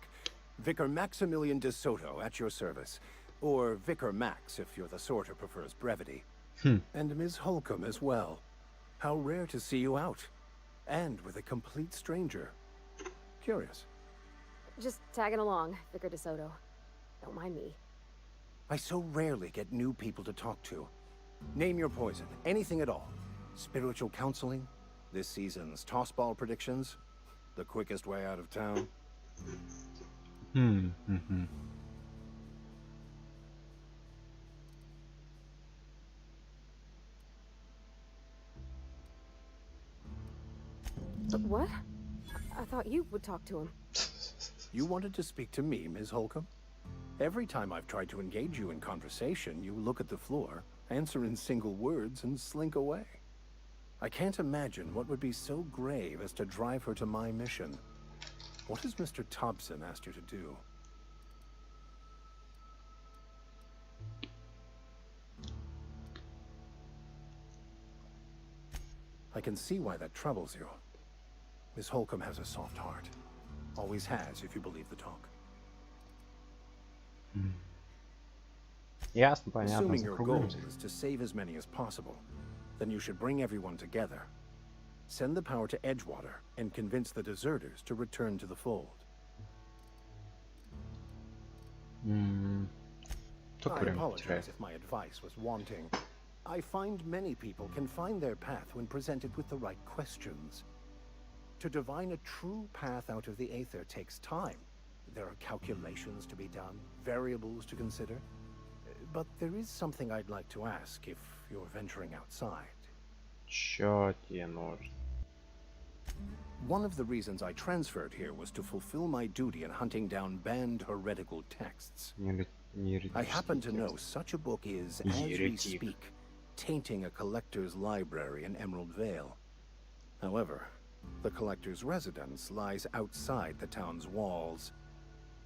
Speaker 2: Vicar Maximilian de Soto at your service. Or Vicar Max if you're the sort who prefers brevity. And Ms. Holcomb as well. How rare to see you out. And with a complete stranger. Curious.
Speaker 10: Just tagging along, Vicar DeSoto. Don't mind me.
Speaker 2: I so rarely get new people to talk to. Name your poison, anything at all. Spiritual counseling, this season's tossball predictions, the quickest way out of town.
Speaker 10: What? I thought you would talk to him.
Speaker 2: You wanted to speak to me, Ms. Holcomb? Every time I've tried to engage you in conversation, you look at the floor, answer in single words, and slink away. I can't imagine what would be so grave as to drive her to my mission. What has Mr. Thompson asked you to do? I can see why that troubles you. Miss Holcomb has a soft heart. Always has, if you believe the talk.
Speaker 1: Ясно, понятно.
Speaker 2: Assuming your goal is to save as many as possible, then you should bring everyone together. Send the power to Edgewater and convince the deserters to return to the fold. I apologize if my advice was wanting. I find many people can find their path when presented with the right questions. To divine a true path out of the Aether takes time. There are calculations to be done, variables to consider. But there is something I'd like to ask if you're venturing outside.
Speaker 1: Чё тебе нужно?
Speaker 2: One of the reasons I transferred here was to fulfill my duty in hunting down banned heretical texts. I happen to know such a book is, as we speak, tainting a collector's library in Emerald Vale. However, the collector's residence lies outside the town's walls.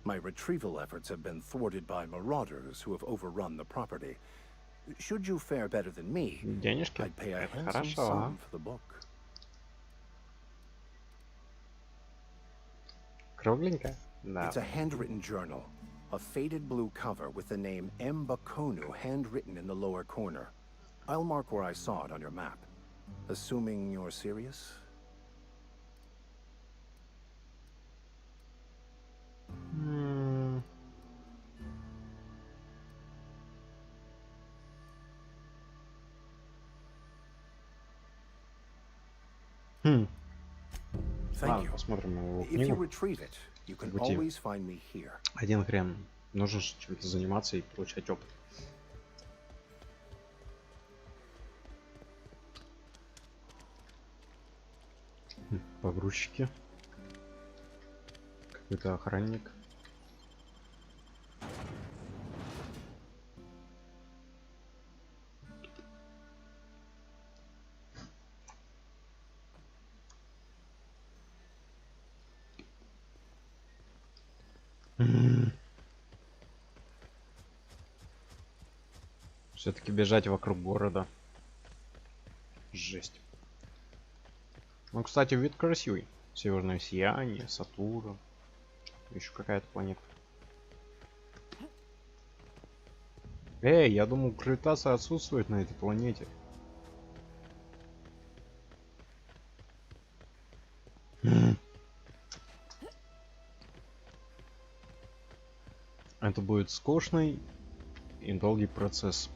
Speaker 2: My retrieval efforts have been thwarted by marauders who have overrun the property. Should you fare better than me, I'd pay a handsome sum for the book.
Speaker 1: Кругленько? Да.
Speaker 2: It's a handwritten journal. A faded blue cover with the name M. Bakonu handwritten in the lower corner. I'll mark where I saw it on your map. Assuming you're serious? Thank you.
Speaker 1: Посмотрим его
Speaker 2: If you
Speaker 1: книгу.
Speaker 2: retrieve it, you can always find me here.
Speaker 1: Один хрен. Нужно чем-то заниматься и получать опыт. Погрузчики. Какой-то охранник. Все-таки бежать вокруг города. Жесть. Ну, кстати, вид красивый. Северное сияние, Сатурн. Еще какая-то планета. Эй, я думал, гравитация отсутствует на этой планете. Это будет скучный и долгий процесс.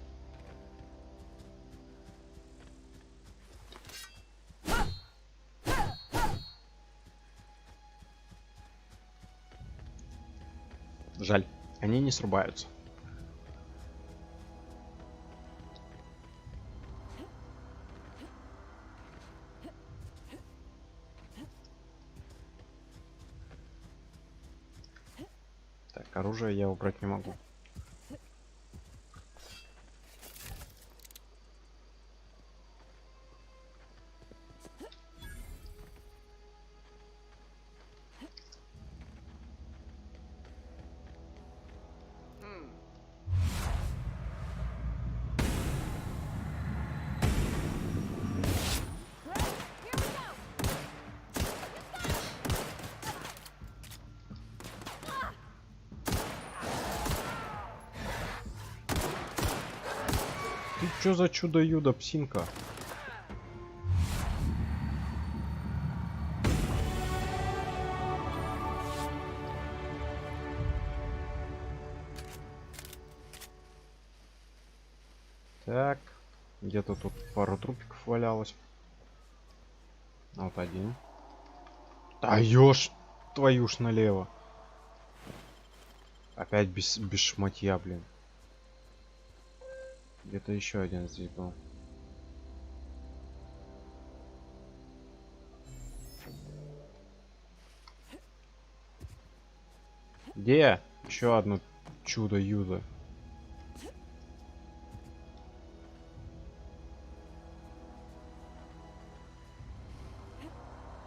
Speaker 1: Жаль, они не срубаются. Так, оружие я убрать не могу. Ты чё за чудо-юдо, псинка? Так, где-то тут пару трупиков валялось. Вот один. Да ёж твою ж налево. Опять без шматья, блин. Где-то еще один здесь был. Где? Еще одно чудо-юдо.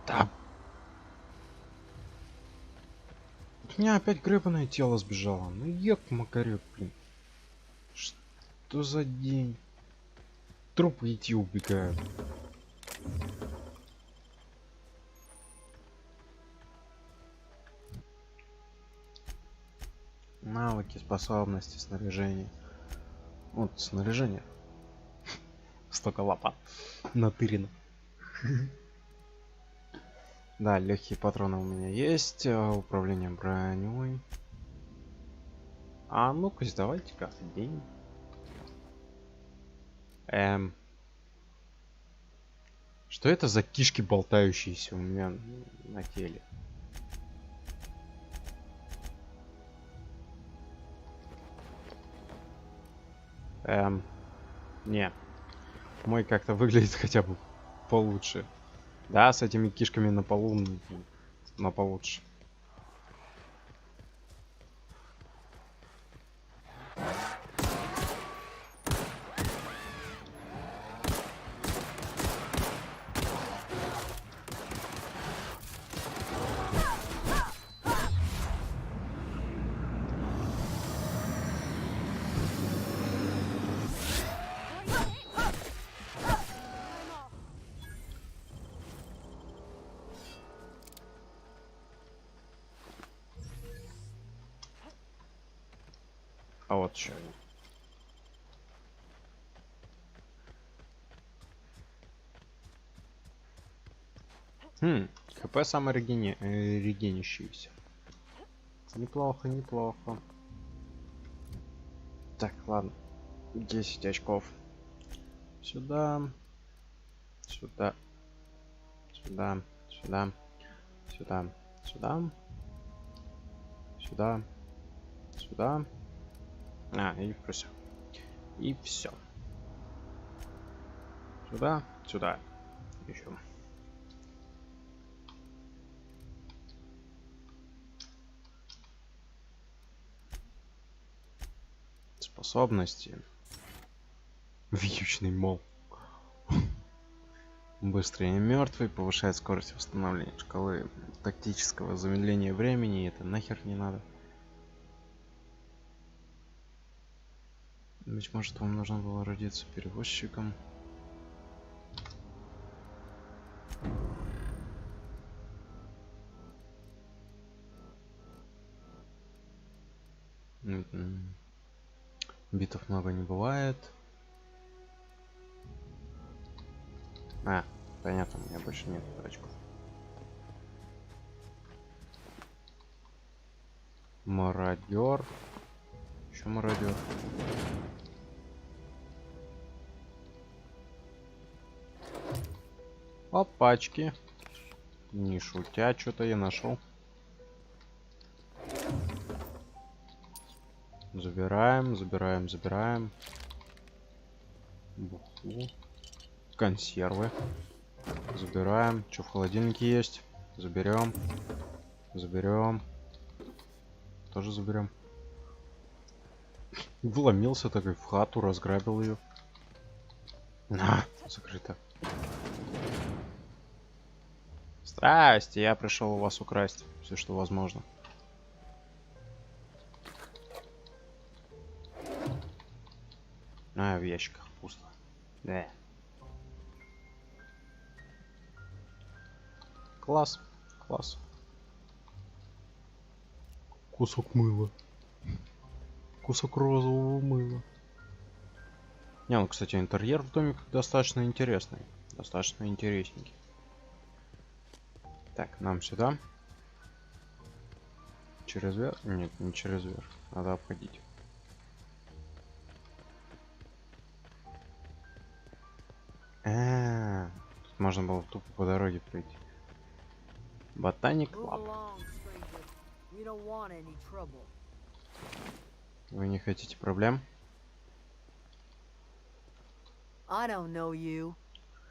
Speaker 1: Да. У меня опять гребаное тело сбежало. Ну еб макарек, блин. Что за день? Трупы идти убегают. Навыки, способности, снаряжение. Вот снаряжение. Столько лопат натырено. Да, легкие патроны у меня есть. Управление броней. А ну-ка, давайте-ка день. Что это за кишки болтающиеся у меня на теле? Не. Мой как-то выглядит хотя бы получше. Да, с этими кишками на полу, но получше. А вот еще один. ХП саморегенящийся. Неплохо, неплохо. Так, ладно. 10 очков. Сюда. Сюда. Сюда. Сюда. Сюда. Сюда. Сюда. Сюда. И все. И все. Сюда. Сюда. Еще. Способности. Вьючный мол. Быстрый и мертвый, повышает скорость восстановления шкалы тактического замедления времени. Это нахер не надо. Быть может, вам нужно было родиться перевозчиком. Битов много не бывает. А, понятно, у меня больше нет очков. Мародер. Еще мародер. Опачки. Не шутя, что-то я нашел. Забираем, забираем, забираем. Бухлу. Консервы. Забираем. Что в холодильнике есть? Заберем. Заберем. Тоже заберем. Вломился такой в хату, разграбил ее. На, закрыто. Здрасте, я пришел у вас украсть все, что возможно. А, в ящиках пусто. Да. Класс, класс. Кусок мыла. Кусок розового мыла. Не, ну, кстати, интерьер в доме достаточно интересный. Достаточно интересненький. Так, нам сюда. Через верх? Нет, не через верх. Надо обходить. Тут можно было тупо по дороге пройти. Ботаник Лаб. Вы не хотите проблем?
Speaker 14: I don't know you.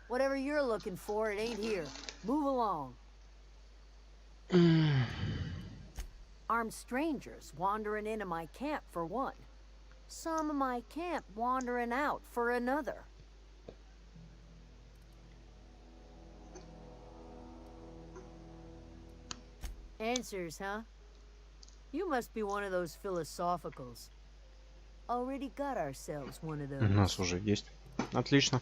Speaker 14: Whatever you're looking for, it ain't here. Move along. Armed strangers wandering into my camp for one. Some of my camp wandering out for another. Answers, huh? You must be one of those philosophicals. Already got ourselves one of those.
Speaker 1: У нас уже есть. Отлично.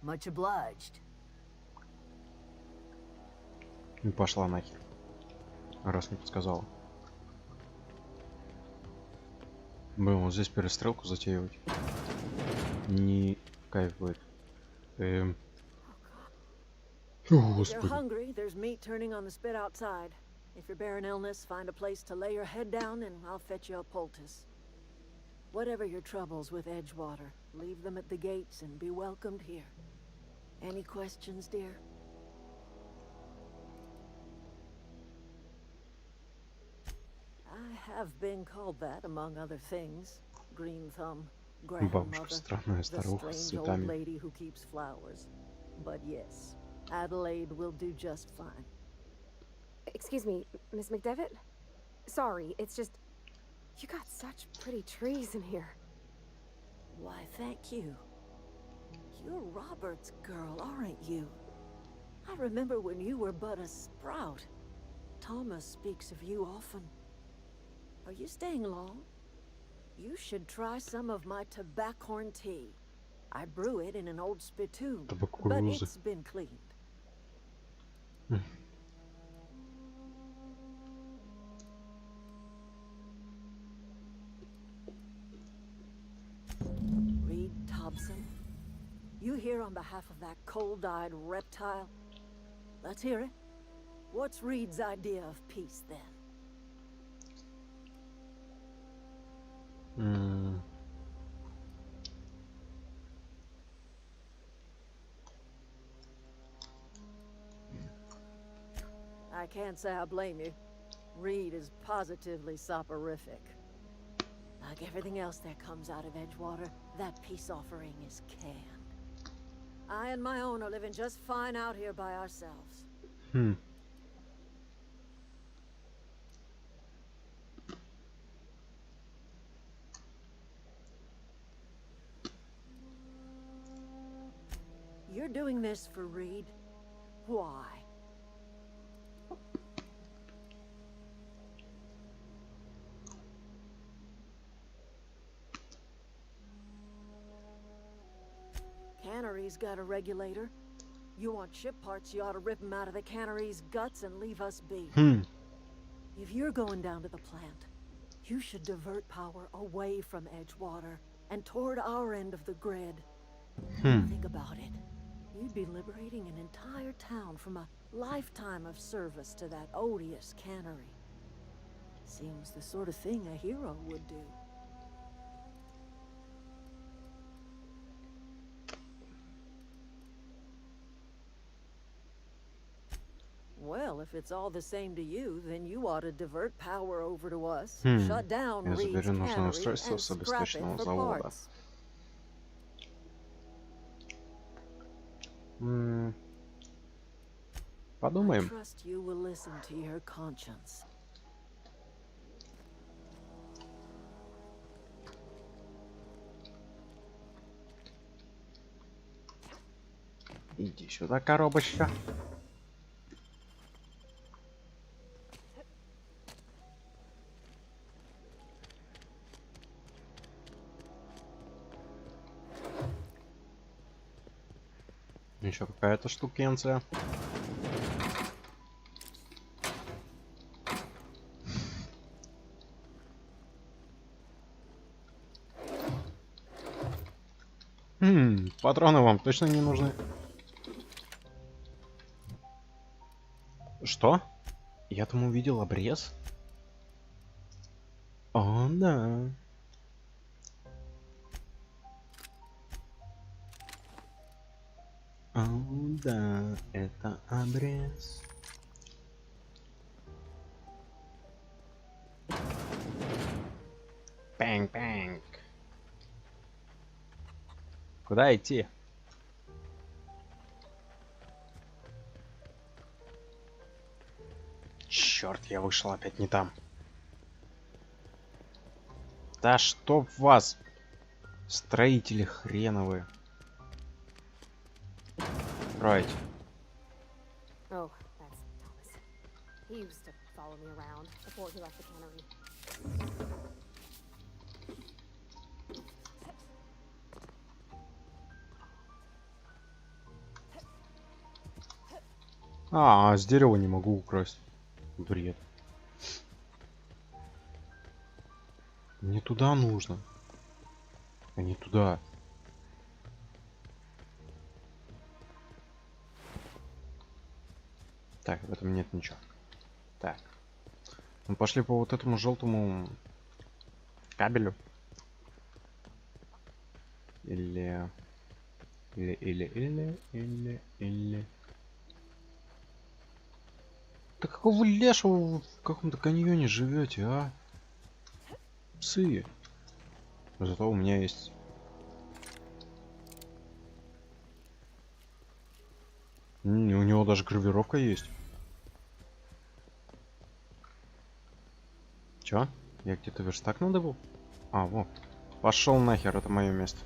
Speaker 14: Much obliged.
Speaker 1: И пошла нахер. Раз не подсказала. Блин, вот здесь перестрелку затеивать. Не кайф будет. О,
Speaker 5: If you're
Speaker 1: господи.
Speaker 5: hungry, there's meat turning on the spit outside. If you're bearing illness, find a place to lay your head down and I'll fetch you a poultice. Whatever your troubles with Edgewater, leave them at the gates and be welcomed here. Any questions, dear? I have been called that, among other things. Green Thumb,
Speaker 1: Бабушка
Speaker 5: grandmother,
Speaker 1: странная
Speaker 5: the
Speaker 1: старуха с
Speaker 5: strange old
Speaker 1: цветами.
Speaker 5: lady who keeps flowers. But yes, Adelaide will do just fine.
Speaker 10: Excuse me, Miss McDevitt? Sorry, it's just... You got such pretty trees in here.
Speaker 5: Why, thank you. You're Robert's girl, aren't you? I remember when you were but a sprout. Thomas speaks of you often. Are you staying long? You should try some of my tobaccorn tea. I brew it in an old spittoon, but
Speaker 1: Табакурузы.
Speaker 5: it's been cleaned. Reed Thompson, you here on behalf of that cold-eyed reptile? Let's hear it. What's Reed's idea of peace, then? I can't say I blame you. Reed is positively soporific. Like everything else that comes out of Edgewater, that peace offering is canned. I and my own are living just fine out here by ourselves. You're doing this for Reed? Why? Cannery's got a regulator. You want ship parts, you ought to rip them out of the cannery's guts and leave us be. If you're going down to the plant, you should divert power away from Edgewater and toward our end of the grid. Think about it. You'd be liberating an entire town from a lifetime of service to that odious cannery. Seems the sort of thing a hero would do. Well, if it's all the same to you, then you ought to divert power over to us, shut down
Speaker 1: Я
Speaker 5: Reed's
Speaker 1: заберу нужное
Speaker 5: cannery,
Speaker 1: устройство
Speaker 5: and
Speaker 1: с
Speaker 5: scrap it
Speaker 1: обесточенного
Speaker 5: for
Speaker 1: завода.
Speaker 5: parts. I
Speaker 1: Подумаем.
Speaker 5: trust you will listen to your conscience.
Speaker 1: Иди сюда, коробочка. Еще какая-то штукенция. Патроны вам точно не нужны. Что? Я там увидел обрез? О, да. О, да, это обрез. Пэнг-пэнг. Куда идти? Черт, я вышел опять не там. Да чтоб вас, строители хреновые. Right.
Speaker 10: Oh, that's Thomas. He used to follow me around before he left the cannery.
Speaker 1: С дерева не могу украсть. Бред. Не туда нужно. А не туда. Так, в этом нет ничего. Так. Мы пошли по вот этому желтому кабелю. Или... Да какого лешего вы в каком-то каньоне живете, а? Псы. Зато у меня есть... У него даже гравировка есть. Чё? Я где-то верстак надо был? А, вот. Пошел нахер, это мое место.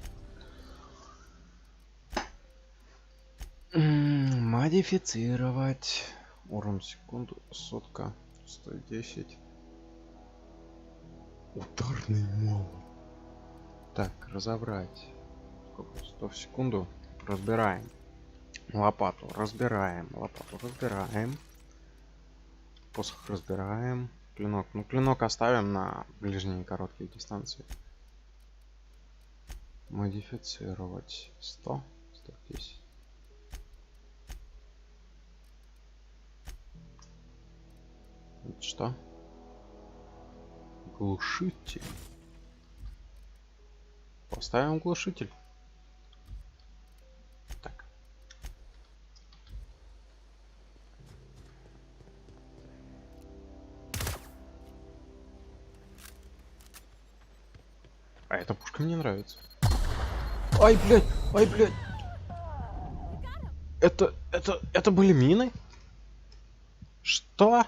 Speaker 1: Модифицировать. Урон в секунду. Сотка. 110. Ударный молот. Так, разобрать. Сколько? 100 в секунду. Разбираем. Лопату разбираем. Лопату разбираем. Посох разбираем. Клинок. Ну, клинок оставим на ближние и короткие дистанции. Модифицировать. 100. 110. Это что? Глушитель. Поставим глушитель. Так. А эта пушка мне нравится. Ай, блядь! Ай, блядь! Это были мины? Что?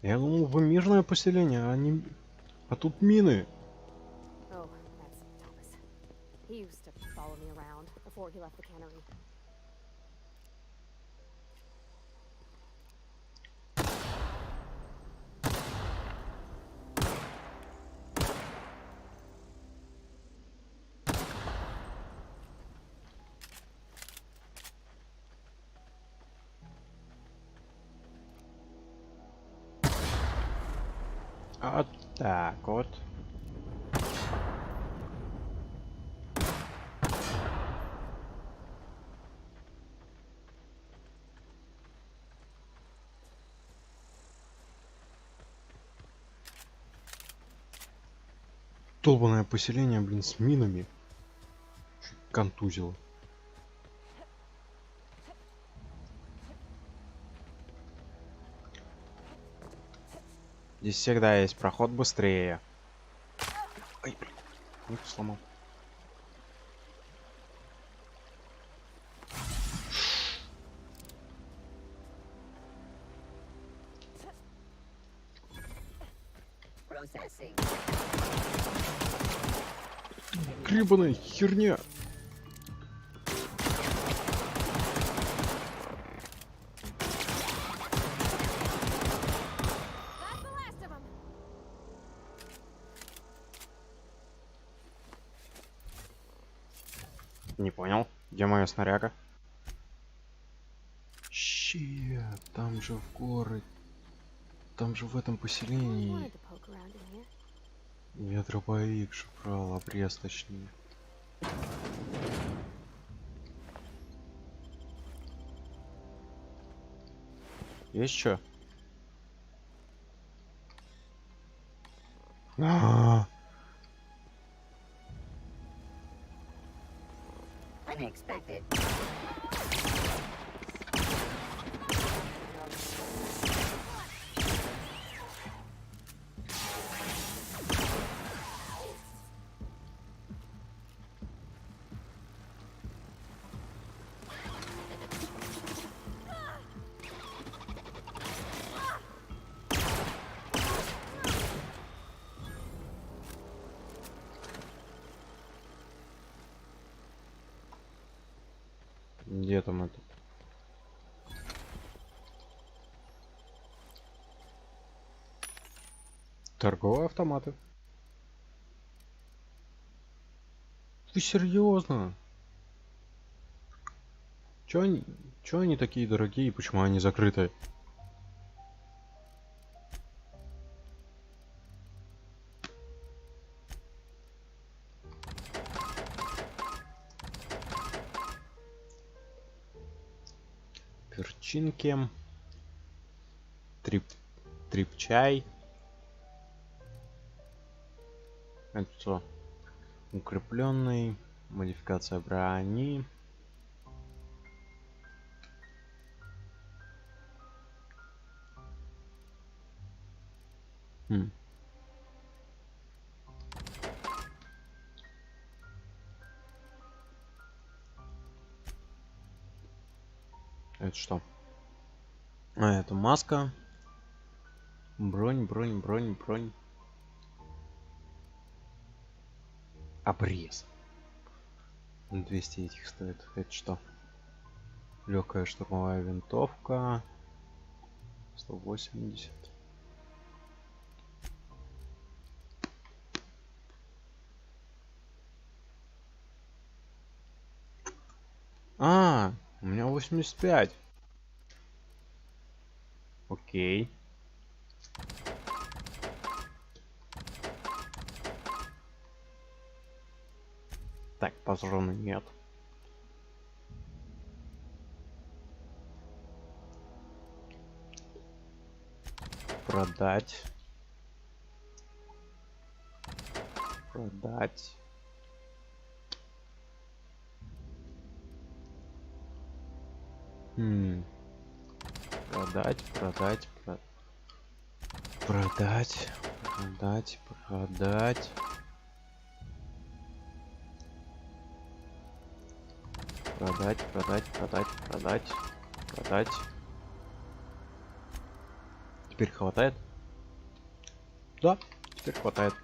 Speaker 1: Я думал, вы мирное поселение, а не... А тут мины.
Speaker 10: Oh, that's Thomas. He used to follow me around before he left the cannery.
Speaker 1: Вот так вот. Долбанное поселение, блин, с минами. Чуть контузило. Здесь всегда есть проход быстрее. Ай, блин, руку сломал. Гребаная херня. Не понял, где моя снаряга? Щет, там же в горы, там же в этом поселении. Я дробовик шифрал, обрез точнее. Есть что?
Speaker 12: Unexpected.
Speaker 1: Где там это? Торговые автоматы. Ты серьезно? Чё они такие дорогие? Почему они закрыты? Перчинки. Трипчай. Это что? Укрепленный. Модификация брони. Это что? А, это маска. Бронь. Обрез. 200 этих стоит. Это что? Легкая штурмовая винтовка. 180. А, у меня 85. Окей. Так, патроны нет. Продать. Продать. Продать. Продать. Продать. Теперь хватает? Да, теперь хватает.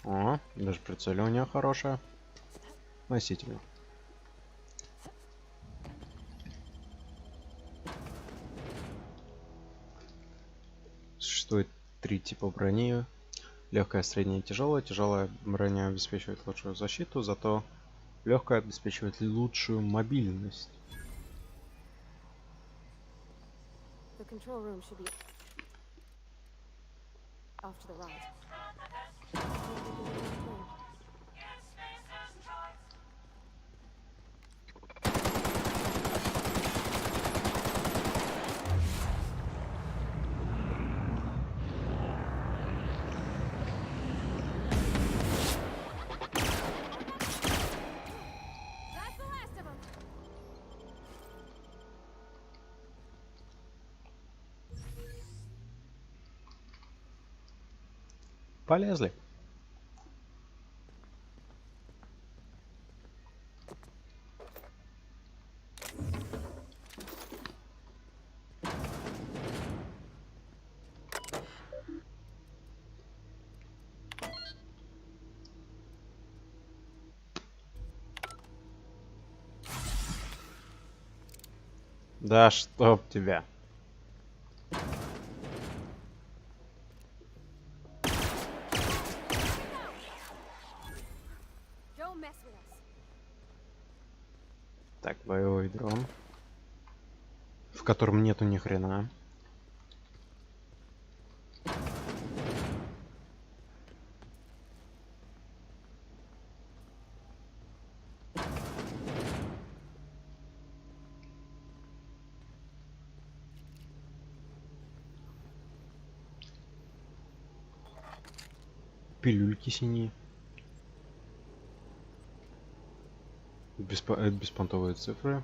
Speaker 1: О, даже прицеливание хорошее. Относительно. Существует 3 типа брони. Легкая, средняя и тяжелая. Тяжелая броня обеспечивает лучшую защиту, зато легкая обеспечивает лучшую мобильность.
Speaker 10: The control room should be off to the right. That's the last of them.
Speaker 1: Полезли. Да чтоб тебя.
Speaker 10: Don't mess with us.
Speaker 1: Так, боевой дрон, в котором нету ни хрена. Пилюльки синие. Беспонтовые цифры.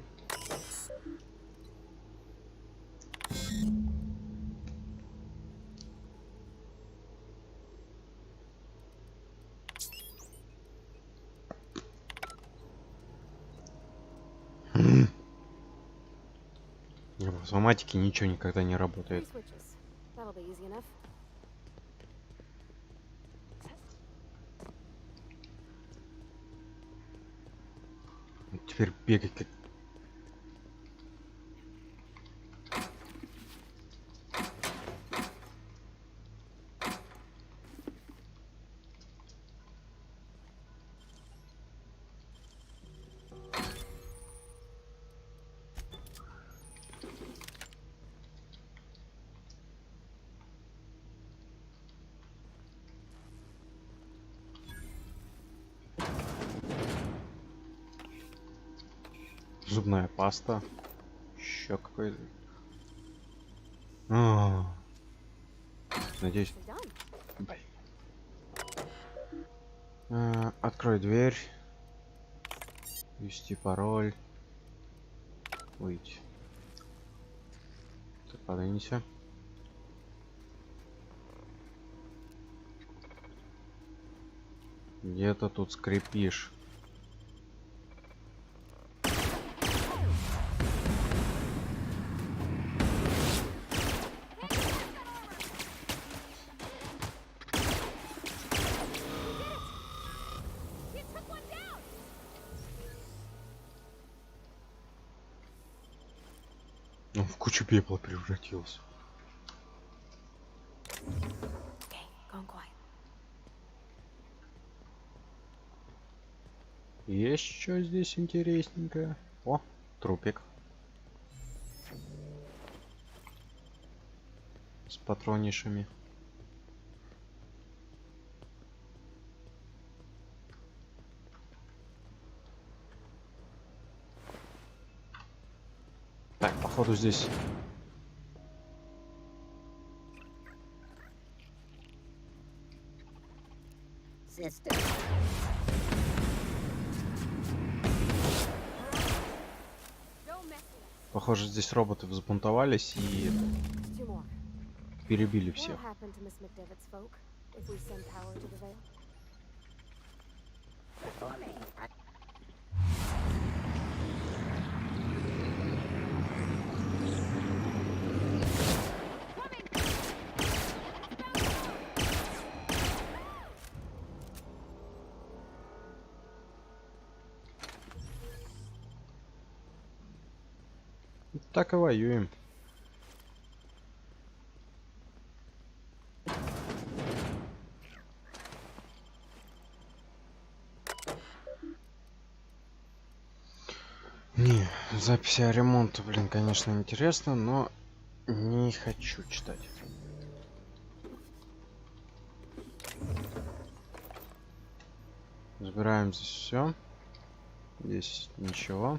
Speaker 1: В автоматике ничего никогда не работает.
Speaker 10: Three switches. That'll be easy enough.
Speaker 1: Теперь бегать как... Зубная паста. Еще какой-то. Надеюсь. Блин. Открой дверь. Ввести пароль. Выйти. Так, подвинься. Где-то тут скрипишь. Он в кучу пепла превратился.
Speaker 10: Okay, gone quiet.
Speaker 1: Есть что здесь интересненькое? О, трупик. С патронишами. Так, походу здесь...
Speaker 12: Sister.
Speaker 1: Похоже, здесь роботы взбунтовались и
Speaker 10: Two more.
Speaker 1: перебили
Speaker 10: What'll
Speaker 1: всех.
Speaker 10: happen to Miss McDevitt's folk if we send power to the Vale?
Speaker 1: Так и воюем. Не, записи о ремонте, блин, конечно, интересно, но не хочу читать. Забираем здесь все. Здесь ничего.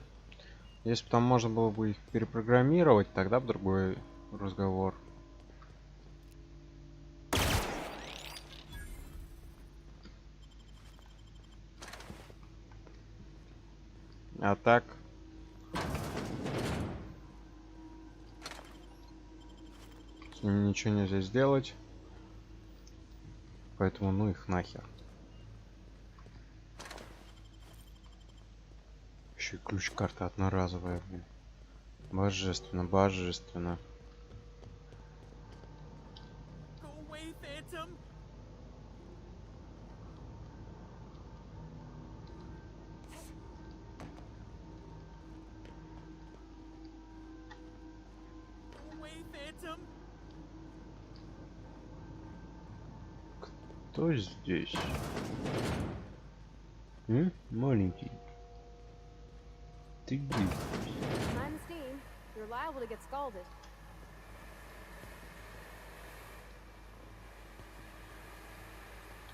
Speaker 1: Если бы там можно было бы их перепрограммировать, тогда бы другой разговор. А так... С ними ничего нельзя сделать. Поэтому ну их нахер. Еще и ключ-карта одноразовая, блин. Божественно, божественно. Кто здесь? Маленький. Ты где?
Speaker 10: Mind the steam. You're liable to get scalded.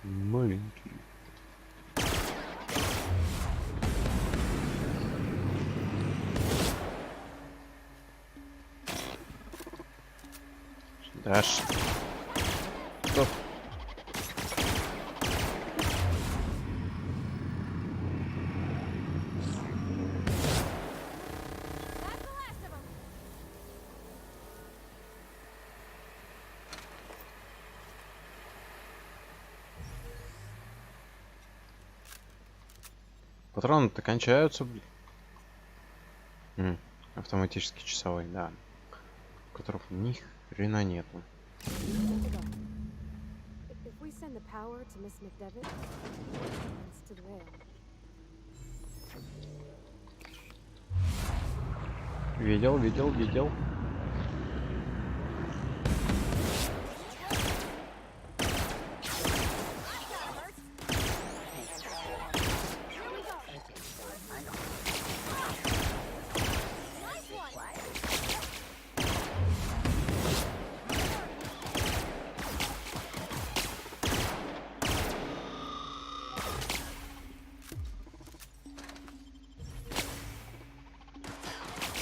Speaker 1: Маленький. Да что? Патроны-то кончаются, блин. Автоматически часовой, да. У которых ни хрена нету. Видел, видел, видел.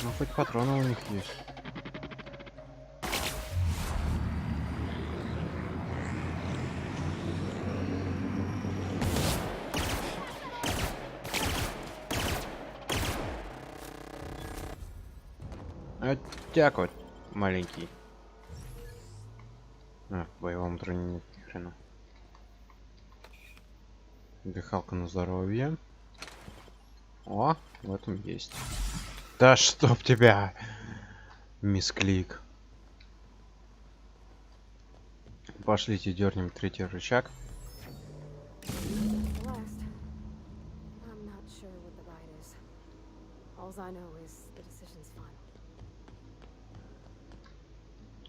Speaker 1: Ну, хоть патроны у них есть. Оттяк вот, маленький. В боевом дроне нет ни хрена. Дыхалка на здоровье. О, в этом есть. Да чтоб тебя, мисклик. Пошлите, дернем третий рычаг.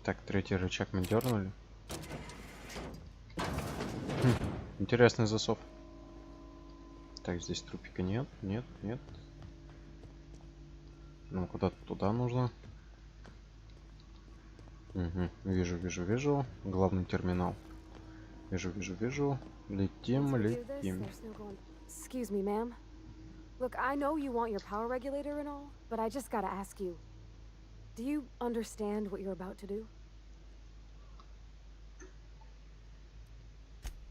Speaker 1: Так, третий рычаг мы дернули. Интересный засов. Так, здесь трупика нет, нет, нет. Ну, куда-то туда нужно. Угу. Вижу, вижу, вижу. Главный терминал. Вижу, вижу, вижу. Летим, летим.
Speaker 10: Excuse me, ma'am. Look, I know you want your power regulator and all, but I just gotta ask you. Do you understand what you're about to do?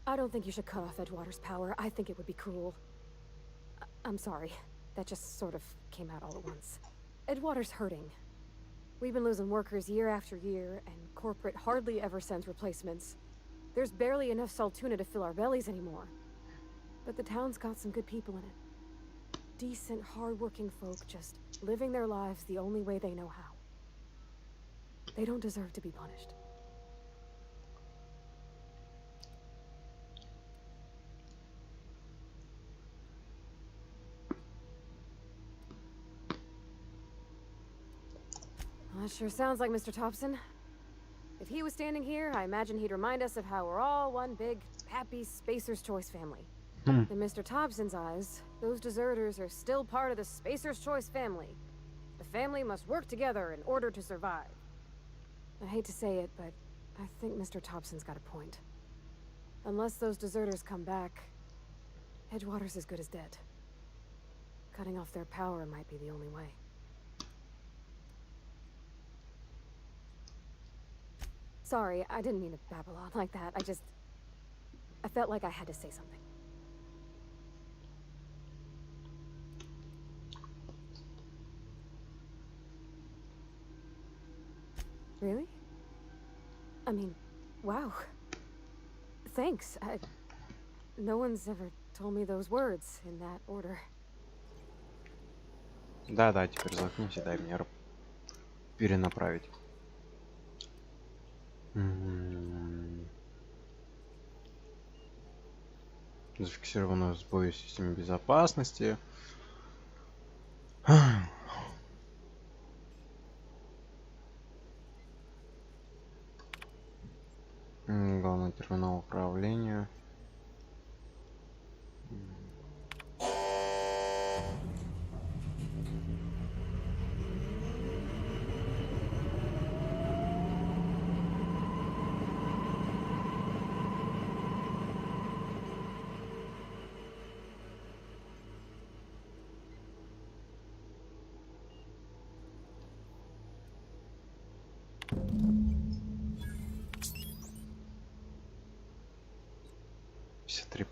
Speaker 10: I don't think you should cut off Edgewater's power. I think it would be cruel. I'm sorry. That just sort of came out all at once. Edgewater's hurting. We've been losing workers year after year, and corporate hardly ever sends replacements. There's barely enough Saltuna to fill our bellies anymore. But the town's got some good people in it. Decent, hard-working folk just living their lives the only way they know how. They don't deserve to be punished. That sure sounds like Mr. Thompson. If he was standing here, I imagine he'd remind us of how we're all one big, happy Spacer's Choice family. In Mr. Thompson's eyes, those deserters are still part of the Spacer's Choice family. The family must work together in order to survive. I hate to say it, but I think Mr. Thompson's got a point. Unless those deserters come back, Edgewater's as good as dead. Cutting off their power might be the only way. Sorry, I didn't mean to babble on like that. I felt like I had to say something. Really? I mean, wow. Thanks. No one's ever told me those words in that order.
Speaker 1: Да, теперь заткнись и дай мне перенаправить. Зафиксировано сбой в системе безопасности. Главный терминал управления.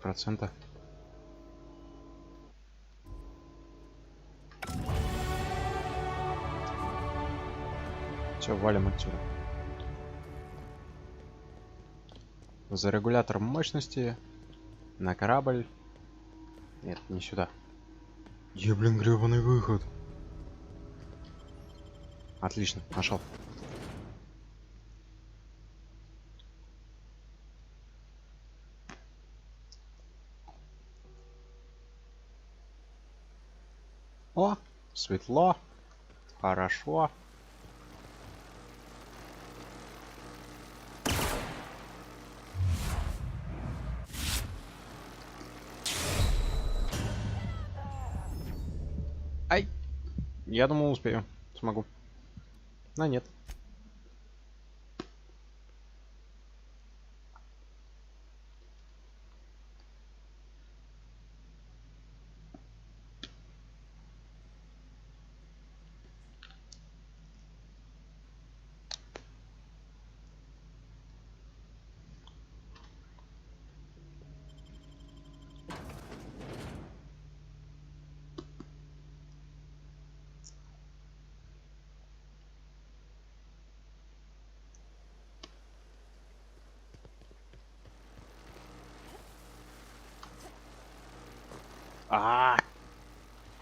Speaker 1: %. Все, валим отсюда. За регулятором мощности на корабль. Нет, не сюда. Где, блин, гребаный выход? Отлично, нашел. О, светло. Хорошо. Ай! Я думал, успею. Смогу. Но нет.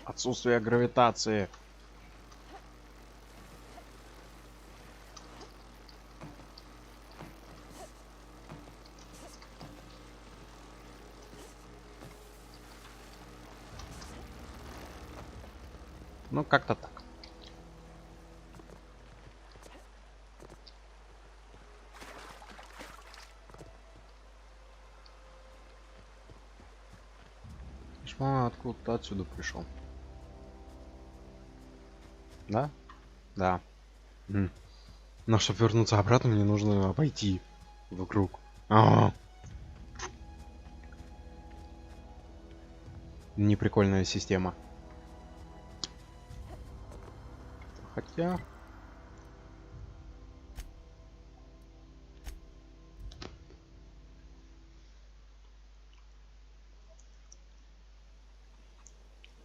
Speaker 1: Отсутствие гравитации. Ну, как-то так. Шмон откуда-то отсюда пришел. Да? Да. Но чтобы вернуться обратно, мне нужно обойти вокруг. Неприкольная система. Хотя...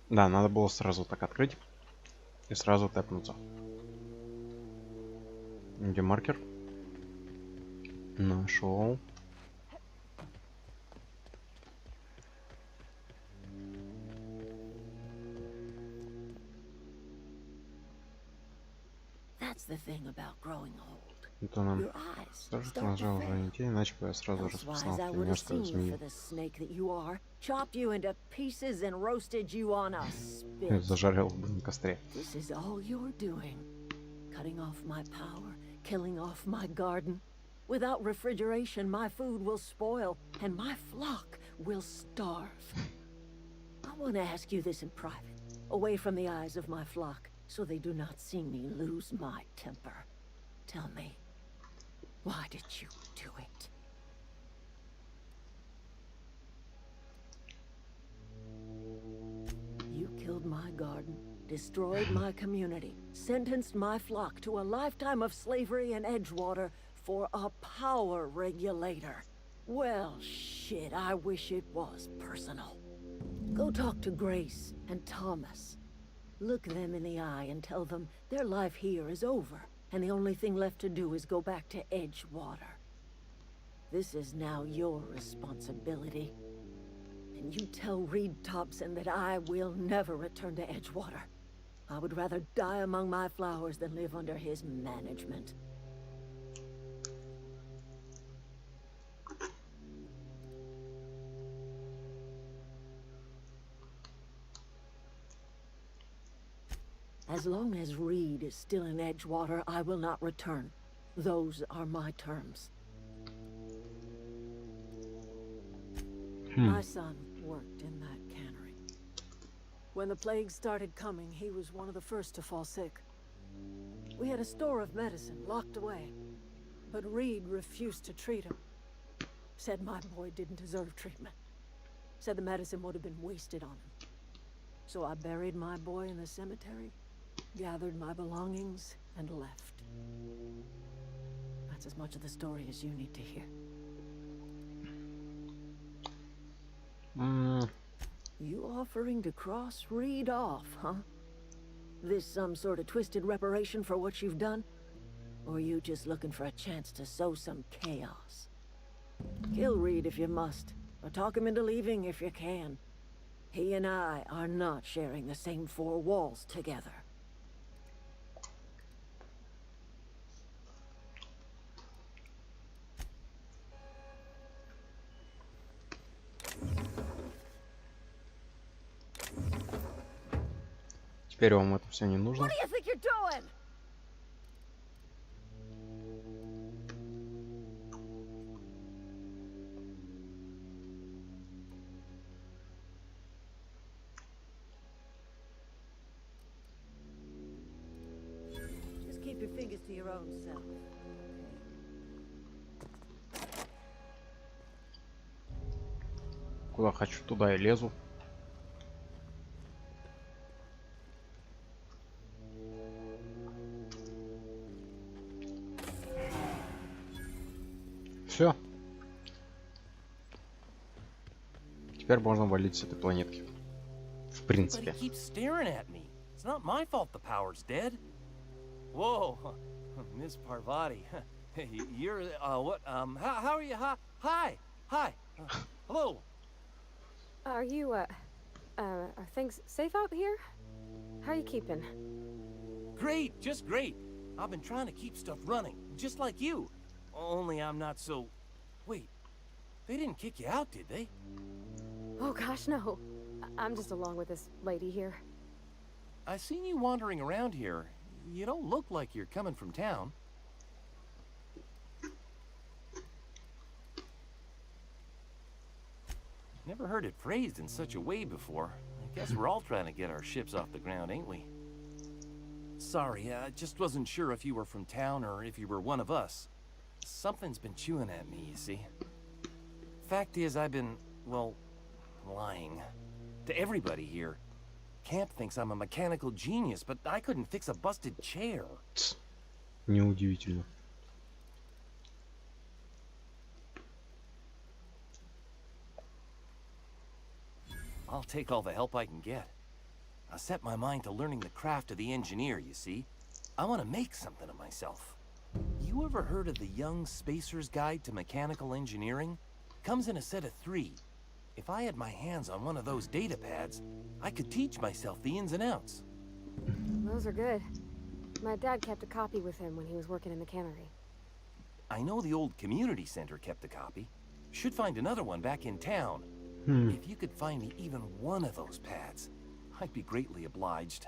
Speaker 1: Да, надо было сразу так открыть и сразу тэпнуться. Где маркер? Нашел. Это нам тоже нажал уже не те, иначе бы я сразу распознал пионерскую змею. Зажарил бы на костре.
Speaker 5: cutting off my power, killing off my garden. Without refrigeration, my food will spoil, and my flock will starve. I want to ask you this in private, away from the eyes of my flock, so they do not see me lose my temper. Tell me, why did you do it? You killed my garden, destroyed my community, sentenced my flock to a lifetime of slavery in Edgewater for a power regulator. Well, shit, I wish it was personal. Go talk to Grace and Thomas. Look them in the eye and tell them their life here is over, and the only thing left to do is go back to Edgewater. This is now your responsibility. And you tell Reed Thompson that I will never return to Edgewater. I would rather die among my flowers than live under his management. As long as Reed is still in Edgewater, I will not return. Those are my terms. My son worked in that cannery. When the plague started coming, he was one of the first to fall sick. We had a store of medicine locked away, but Reed refused to treat him. Said my boy didn't deserve treatment. Said the medicine would have been wasted on him. So I buried my boy in the cemetery, gathered my belongings, and left. That's as much of the story as you need to hear. You offering to cross Reed off, huh? This some sort of twisted reparation for what you've done? Or you just looking for a chance to sow some chaos? Kill Reed if you must, or talk him into leaving if you can. He and I are not sharing the same four walls together.
Speaker 1: Теперь вам это все не нужно.
Speaker 5: What do you think you're doing? Just keep your fingers to your own self.
Speaker 1: Куда хочу, туда и лезу. Все. Теперь можно валить с этой планетки. В принципе.
Speaker 15: Everybody keeps staring at me. It's not my fault the power's dead. Whoa, Miss Parvati. You're what? How are you? Hi. Hello.
Speaker 10: Are you, are things safe out here? How are you keeping?
Speaker 15: Great, just great. I've been trying to keep stuff running, just like you. Only I'm not so... Wait, they didn't kick you out, did they?
Speaker 10: Oh gosh, no. I'm just along with this lady here.
Speaker 15: I seen you wandering around here. You don't look like you're coming from town. Never heard it phrased in such a way before. I guess we're all trying to get our ships off the ground, ain't we? Sorry, I just wasn't sure if you were from town or if you were one of us. Something's been chewing at me, you see. Fact is, I've been, well, lying. To everybody here. Camp thinks I'm a mechanical genius, but I couldn't fix a busted chair.
Speaker 1: Неудивительно.
Speaker 15: I'll take all the help I can get. I set my mind to learning the craft of the engineer, you see. I want to make something of myself. You ever heard of the Young Spacer's Guide to Mechanical Engineering? Comes in a set of 3. If I had my hands on one of those data pads, I could teach myself the ins and outs.
Speaker 10: Those are good. My dad kept a copy with him when he was working in the cannery.
Speaker 15: I know the old community center kept a copy. Should find another one back in town. If you could find me even one of those pads, I'd be greatly obliged.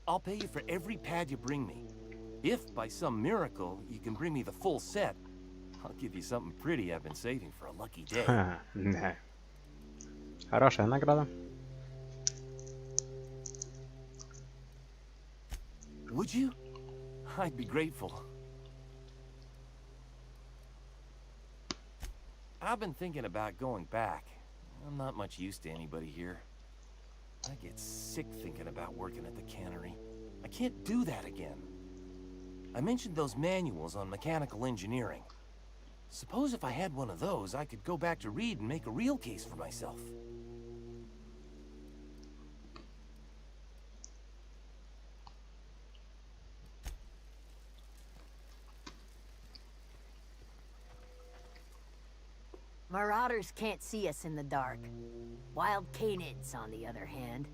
Speaker 15: I'll pay you for every pad you bring me. If, by some miracle, you can bring me the full set, I'll give you something pretty I've been saving for a lucky day.
Speaker 1: Да. Хорошая награда.
Speaker 15: Would you? I'd be grateful. I've been thinking about going back. I'm not much use to anybody here. I get sick thinking about working at the cannery. I can't do that again. I mentioned those manuals on mechanical engineering. Suppose if I had one of those, I could go back to Reed and make a real case for myself.
Speaker 14: Marauders can't see us in the dark. Wild canids, on the other hand.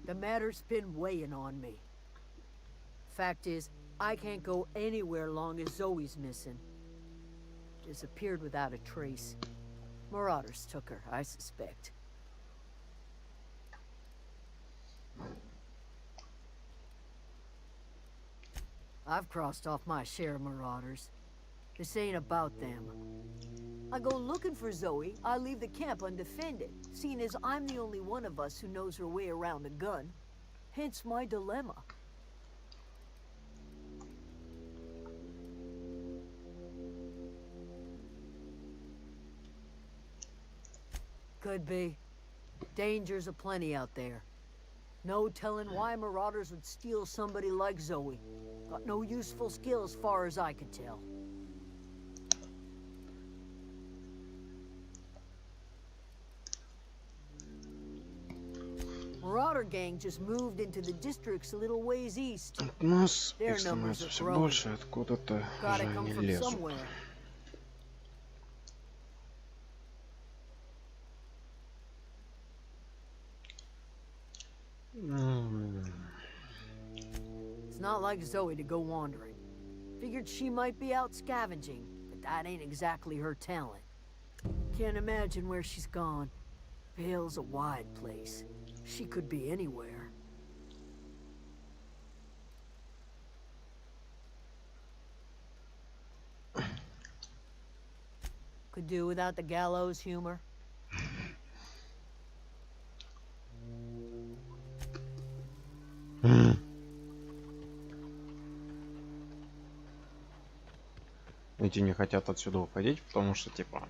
Speaker 16: The matter's been weighing on me. Fact is, I can't go anywhere long as Zoe's missing. Disappeared without a trace. Marauders took her, I suspect. I've crossed off my share of marauders. This ain't about them. I go looking for Zoe, I leave the camp undefended, seeing as I'm the only one of us who knows her way around a gun. Hence my dilemma. Could be. Dangers aplenty out there. No telling why marauders would steal somebody like Zoe. Got no useful skill as far as I can tell. Marauder gang just moved into the districts a little ways east.
Speaker 1: У нас
Speaker 16: Their
Speaker 1: их
Speaker 16: numbers
Speaker 1: становится
Speaker 16: are
Speaker 1: все
Speaker 16: growing.
Speaker 1: больше, откуда-то
Speaker 16: Gotta
Speaker 1: уже
Speaker 16: come
Speaker 1: они
Speaker 16: from
Speaker 1: лезут.
Speaker 16: somewhere. It's not like Zoe to go wandering. Figured she might be out scavenging, but that ain't exactly her talent. Can't imagine where she's gone. Vale's a wide place. She could be anywhere. Could do without the gallows humor.
Speaker 1: Эти не хотят отсюда уходить, потому что, типа...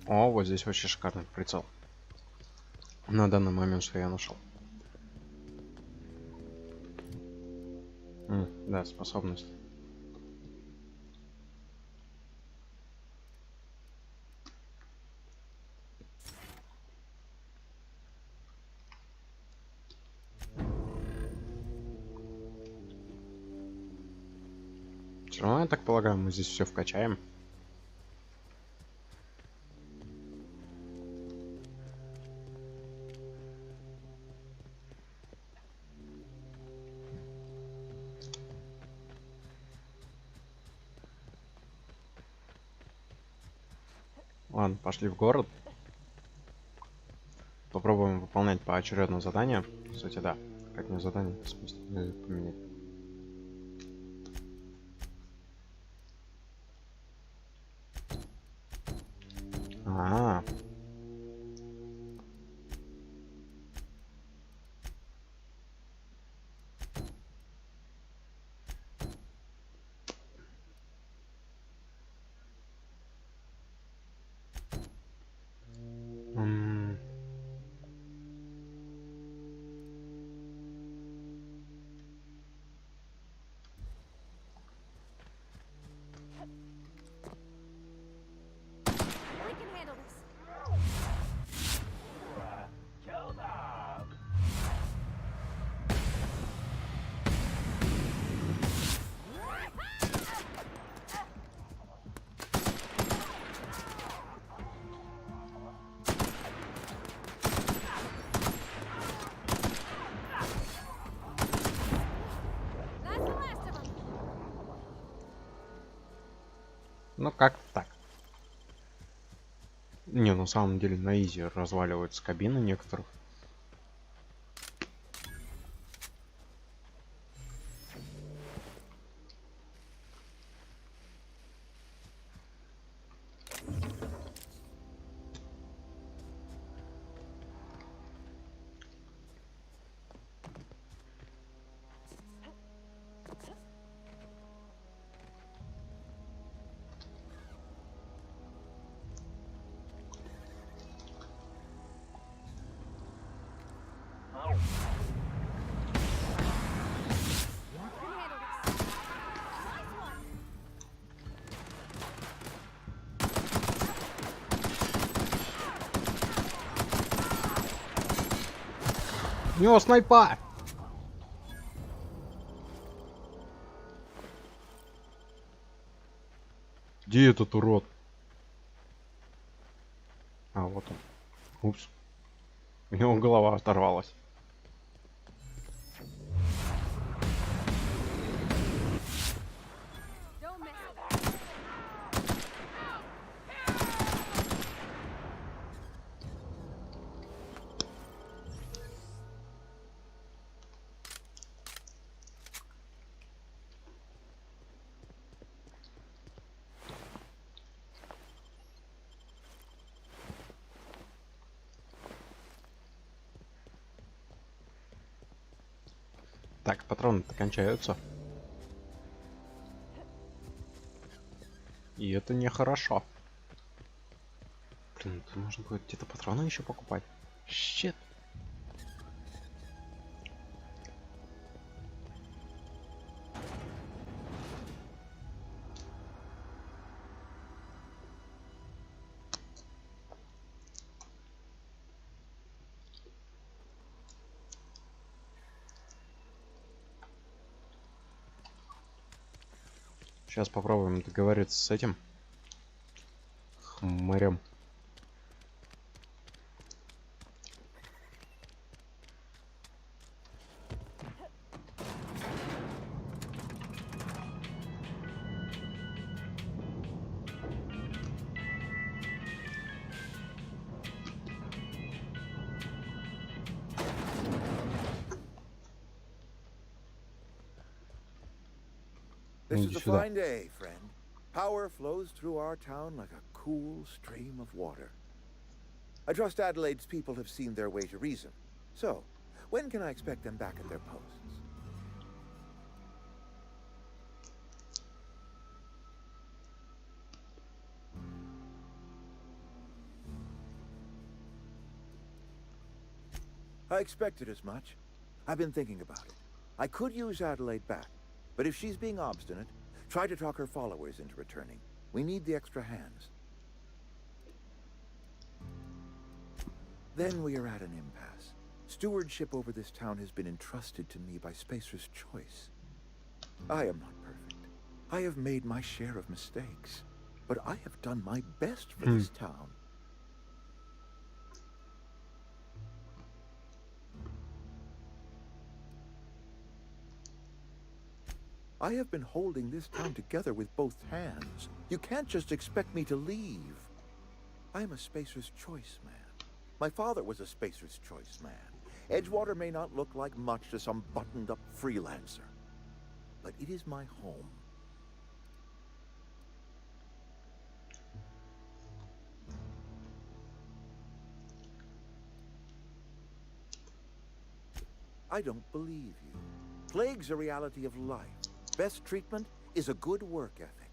Speaker 1: О, вот здесь очень шикарный прицел. На данный момент, что я нашел. Да, способность. Все равно, я так полагаю, мы здесь все вкачаем. Ладно, пошли в город. Попробуем выполнять поочередно задание. Кстати, да. Как мне задание, в смысле, поменять. А-а-а. Ну как так? Не, на самом деле на изи разваливаются кабины некоторых. У него снайпа! Где этот урод? А, вот он. Упс. У него голова оторвалась. Так, патроны-то кончаются. И это нехорошо. Блин, это нужно будет где-то патроны еще покупать. Щит. Сейчас попробуем договориться с этим хмырем.
Speaker 9: This
Speaker 1: Иди
Speaker 9: is a
Speaker 1: сюда.
Speaker 9: fine day, friend. Power flows through our town like a cool stream of water. I trust Adelaide's people have seen their way to reason. So, when can I expect them back at their posts? I expected as much. I've been thinking about it. I could use Adelaide back, but if she's being obstinate, try to talk her followers into returning. We need the extra hands. Then we are at an impasse. Stewardship over this town has been entrusted to me by Spacer's choice. I am not perfect. I have made my share of mistakes, but I have done my best for this town. I have been holding this town together with both hands. You can't just expect me to leave. I am a Spacer's Choice man. My father was a Spacer's Choice man. Edgewater may not look like much to some buttoned-up freelancer, but it is my home. I don't believe you. Plague's a reality of life. Best treatment is a good work ethic.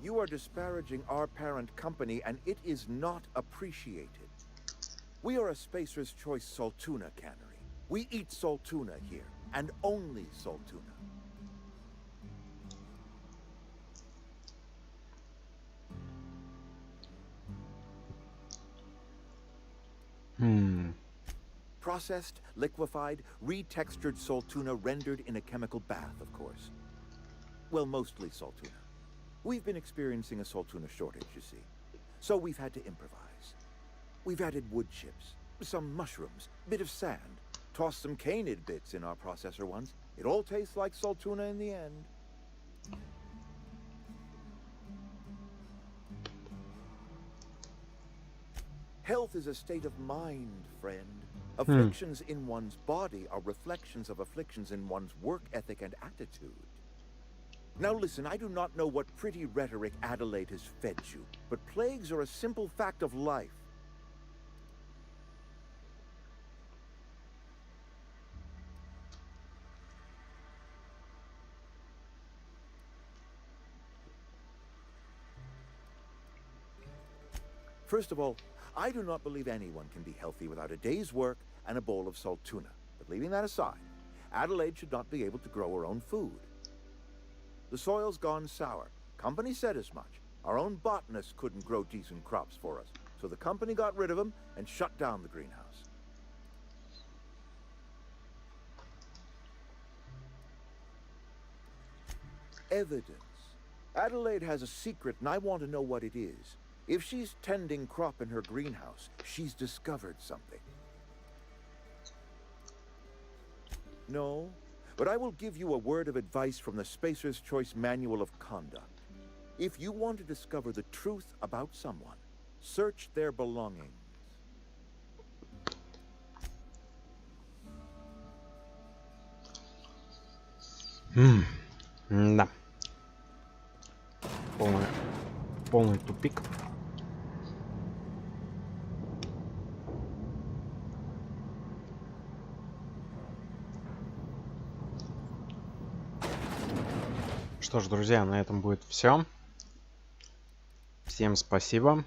Speaker 9: You are disparaging our parent company, and it is not appreciated. We are a Spacer's Choice Saltuna cannery. We eat Saltuna here, and only Saltuna. Processed, liquefied, retextured Saltuna rendered in a chemical bath, of course. Well, mostly Saltuna. We've been experiencing a Saltuna shortage, you see. So we've had to improvise. We've added wood chips, some mushrooms, bit of sand. Tossed some canid bits in our processor once. It all tastes like saltuna in the end. Health is a state of mind, friend. Afflictions in one's body are reflections of afflictions in one's work ethic and attitude. Now listen, I do not know what pretty rhetoric Adelaide has fed you, but plagues are a simple fact of life. First of all, I do not believe anyone can be healthy without a day's work and a bowl of salt tuna. But leaving that aside, Adelaide should not be able to grow her own food. The soil's gone sour. Company said as much. Our own botanist couldn't grow decent crops for us, so the company got rid of him and shut down the greenhouse. Evidence. Adelaide has a secret, and I want to know what it is. If she's tending crop in her greenhouse, she's discovered something. No, but I will give you a word of advice from the Spacer's Choice Manual of Conduct. If you want to discover the truth about someone, search their belongings.
Speaker 1: Да. Полный тупик. Что ж, друзья, на этом будет все. Всем спасибо.